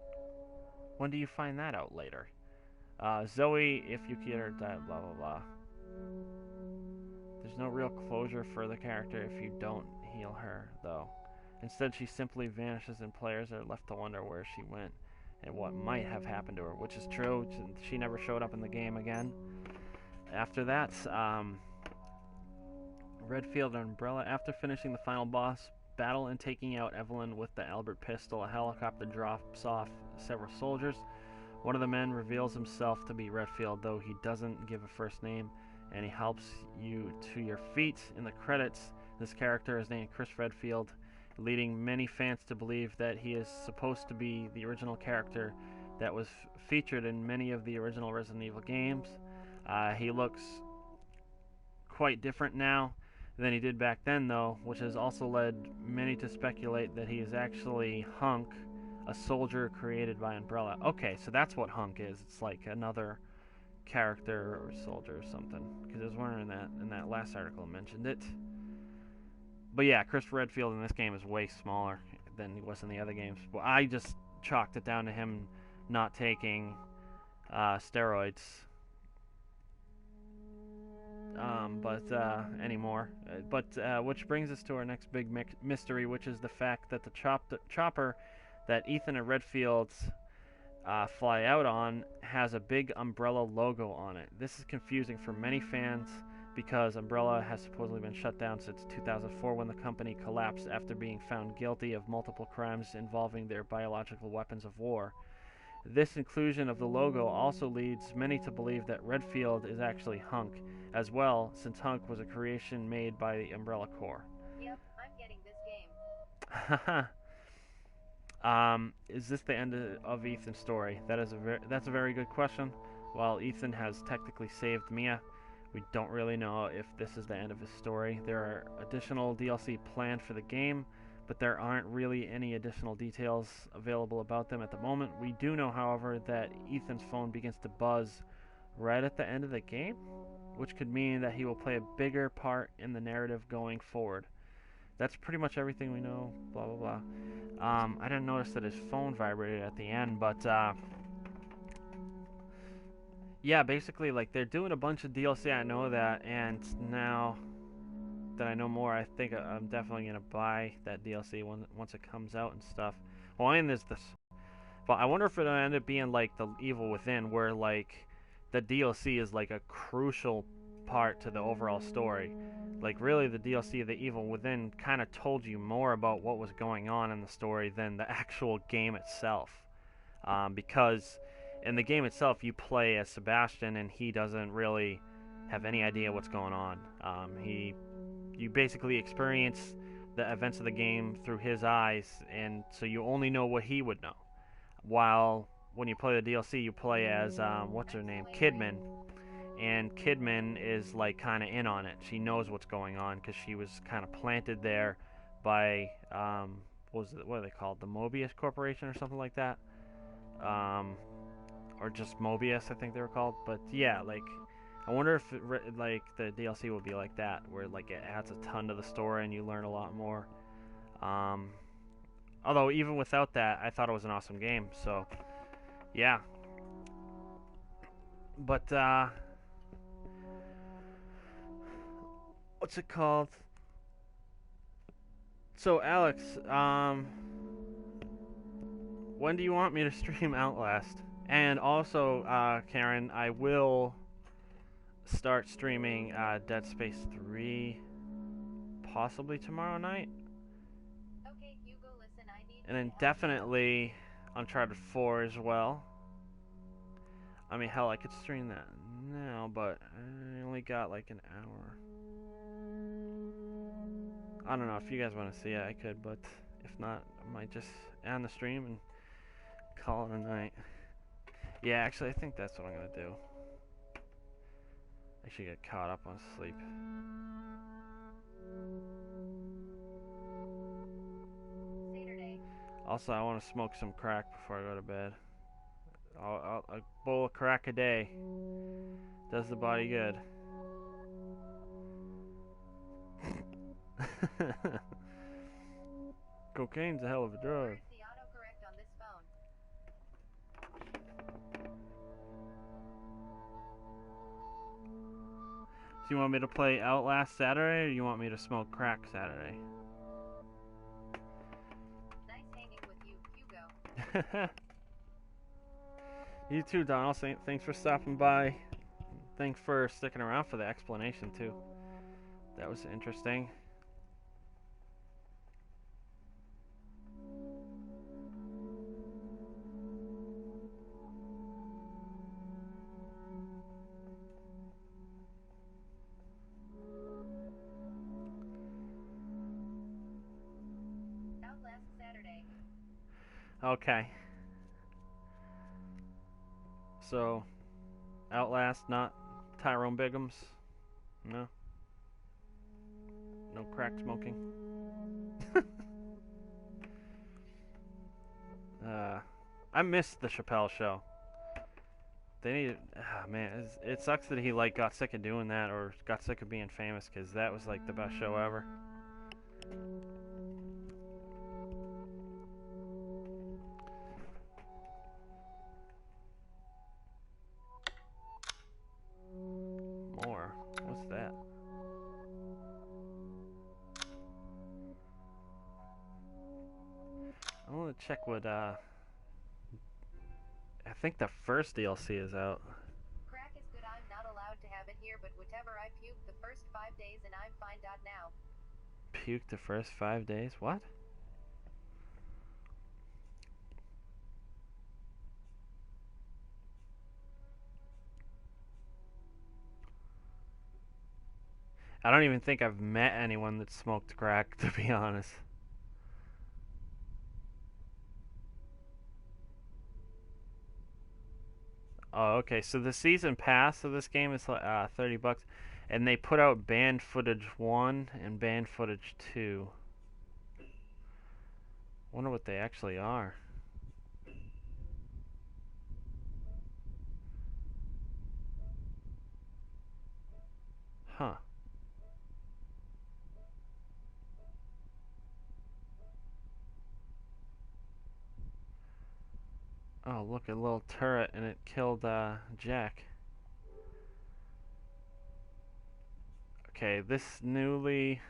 When do you find that out later? Zoe, if you kill her, died, blah, blah, blah. There's no real closure for the character if you don't heal her, though. Instead, she simply vanishes and players are left to wonder where she went and what might have happened to her, which is true. She never showed up in the game again. After that, Redfield and Umbrella, after finishing the final boss battle and taking out Evelyn with the Albert pistol, a helicopter drops off several soldiers. One of the men reveals himself to be Redfield, though he doesn't give a first name, and he helps you to your feet. In the credits, this character is named Chris Redfield, leading many fans to believe that he is supposed to be the original character that was featured in many of the original Resident Evil games. He looks quite different now than he did back then, though, which has also led many to speculate that he is actually Hunk, a soldier created by Umbrella. Okay, so that's what Hunk is. It's like another character or soldier or something, because I was wondering that in that last article mentioned it. But yeah, Chris Redfield in this game is way smaller than he was in the other games. Well, I just chalked it down to him not taking steroids anymore. Which brings us to our next big mystery, which is the fact that the chopper that Ethan and Redfield fly out on has a big Umbrella logo on it. This is confusing for many fans because Umbrella has supposedly been shut down since 2004 when the company collapsed after being found guilty of multiple crimes involving their biological weapons of war. This inclusion of the logo also leads many to believe that Redfield is actually Hunk as well, since Hunk was a creation made by the Umbrella Corps. Yep, I'm getting this game. Is this the end of Ethan's story? That's a very good question. While Ethan has technically saved Mia, we don't really know if this is the end of his story. There are additional DLC planned for the game, but there aren't really any additional details available about them at the moment. We do know, however, that Ethan's phone begins to buzz right at the end of the game. which could mean that he will play a bigger part in the narrative going forward. That's pretty much everything we know, blah, blah, blah. I didn't notice that his phone vibrated at the end, but, yeah, basically, like, they're doing a bunch of DLC, I know that, and now that I know more, I think I'm definitely going to buy that DLC once it comes out and stuff. Well, and there's this, but I wonder if it'll end up being, like, The Evil Within, where, like, the DLC is, like, a crucial part to the overall story. Like, really, the DLC of The Evil Within kind of told you more about what was going on in the story than the actual game itself. Because in the game itself, you play as Sebastian, and he doesn't really have any idea what's going on. You basically experience the events of the game through his eyes, and so you only know what he would know. While when you play the DLC, you play as, what's her name, Kidman. And Kidman is, like, kind of in on it. She knows what's going on because she was kind of planted there by, what are they called? The Mobius Corporation or something like that? Or just Mobius, I think they were called. But, yeah, like, I wonder if, like, the DLC will be like that, where, like, it adds a ton to the story and you learn a lot more. Although, even without that, I thought it was an awesome game, so, yeah. But, what's it called? So, Alex, when do you want me to stream Outlast? And also, Karen, I will start streaming Dead Space 3 possibly tomorrow night. Okay, Hugo, listen, I need And then definitely Uncharted 4 as well. I mean, hell, I could stream that now, but I only got like an hour. I don't know, if you guys want to see it, I could, but if not, I might just end the stream and call it a night. Yeah, actually, I think that's what I'm going to do. I should get caught up on sleep. Saturday. Also, I want to smoke some crack before I go to bed. A bowl of crack a day does the body good. Cocaine's a hell of a drug. Where's the autocorrect on this phone? So you want me to play Outlast Saturday, or you want me to smoke crack Saturday? Nice hanging with you, Hugo. You too, Donald. Thanks for stopping by. Thanks for sticking around for the explanation, too. That was interesting. Outlast Saturday. Okay. So, Outlast, not Tyrone Biggums? No? No crack smoking? I missed the Chappelle Show. They need... man, it sucks that he, like, got sick of doing that, or got sick of being famous, because that was, like, the best show ever. More? What's that? I want to check what, I think the first DLC is out. Crack is good. I'm not allowed to have it here, but whatever, I puked the first 5 days and I'm fine. Now. Puke the first 5 days? What? I don't even think I've met anyone that smoked crack, to be honest. Oh, okay. So the season pass of this game is $30, and they put out banned footage 1 and banned footage 2. Wonder what they actually are. Huh. Oh, look, a little turret, and it killed Jack. Okay, this newly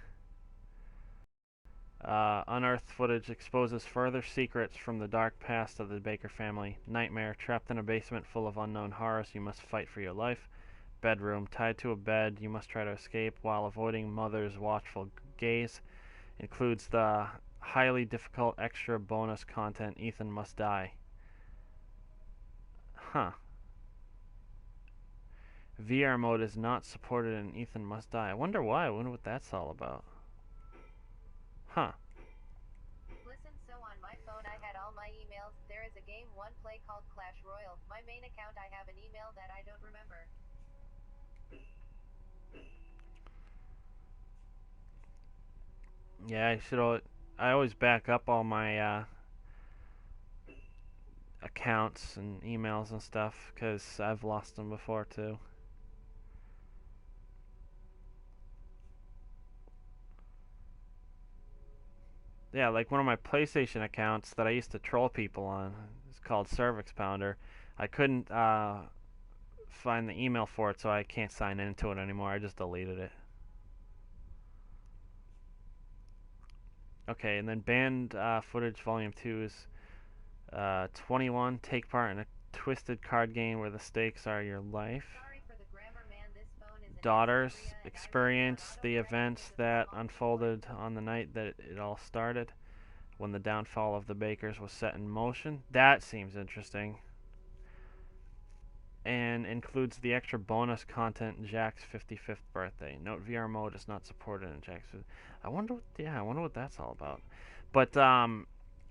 unearthed footage exposes further secrets from the dark past of the Baker family. Nightmare, trapped in a basement full of unknown horrors, you must fight for your life. Bedroom, tied to a bed, you must try to escape while avoiding mother's watchful gaze. Includes the highly difficult extra bonus content, Ethan Must Die. Huh. VR mode is not supported in Ethan Must Die. I wonder why. I wonder what that's all about. Huh. Listen, so on my phone I had all my emails. There is a game one play called Clash Royale. My main account I have an email that I don't remember. Yeah, I always back up all my accounts and emails and stuff because I've lost them before too. Yeah, like one of my PlayStation accounts that I used to troll people on. It's called Cervix Pounder. I couldn't find the email for it, so I can't sign into it anymore. I just deleted it. Okay, and then banned footage volume 2 is 21. Take part in a twisted card game where the stakes are your life. Daughters experience the events that unfolded on the night that it all started, when the downfall of the Bakers was set in motion. That seems interesting. And includes the extra bonus content in Jack's 55th birthday. Note VR mode is not supported in Jack's. I wonder what that's all about. But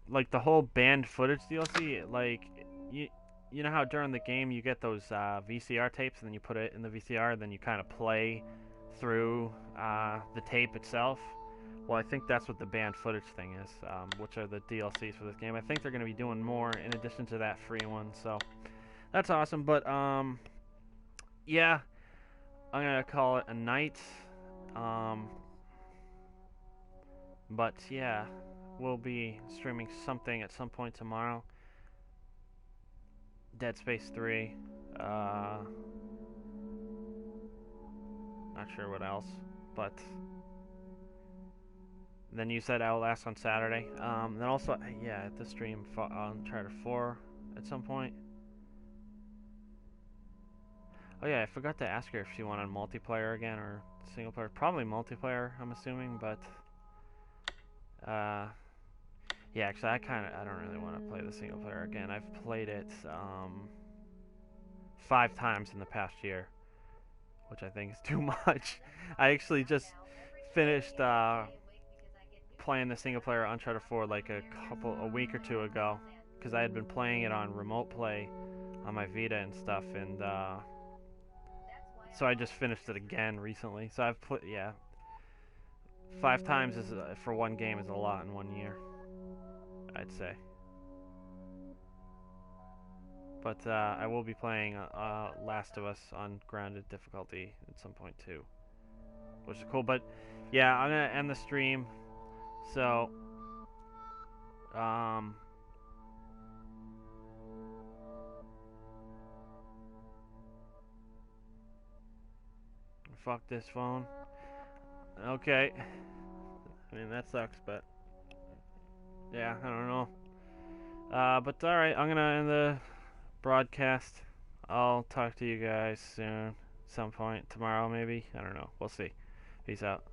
like the whole banned footage DLC, like you know how during the game you get those VCR tapes and then you put it in the VCR and then you kind of play through the tape itself? Well, I think that's what the banned footage thing is, which are the DLCs for this game. I think they're going to be doing more in addition to that free one, so that's awesome. But yeah, I'm going to call it a night. But yeah, we'll be streaming something at some point tomorrow. Dead Space 3. Not sure what else, but then you said Outlast on Saturday. Then also, yeah, at the stream on Uncharted 4 at some point. Oh yeah, I forgot to ask her if she wanted multiplayer again or single player. Probably multiplayer, I'm assuming, but yeah, actually, I don't really want to play the single player again. I've played it 5 times in the past year, which I think is too much. I actually just finished playing the single player Uncharted 4 like a week or two ago, because I had been playing it on remote play on my Vita and stuff, and so I just finished it again recently. So I've played, yeah, 5 times is for one game is a lot in 1 year, I'd say. But I will be playing Last of Us on grounded difficulty at some point too, which is cool. But yeah, I'm gonna end the stream. So fuck this phone. Okay. I mean, that sucks, but yeah, I don't know. But alright, I'm gonna end the broadcast. I'll talk to you guys soon. Some point tomorrow, maybe. I don't know. We'll see. Peace out.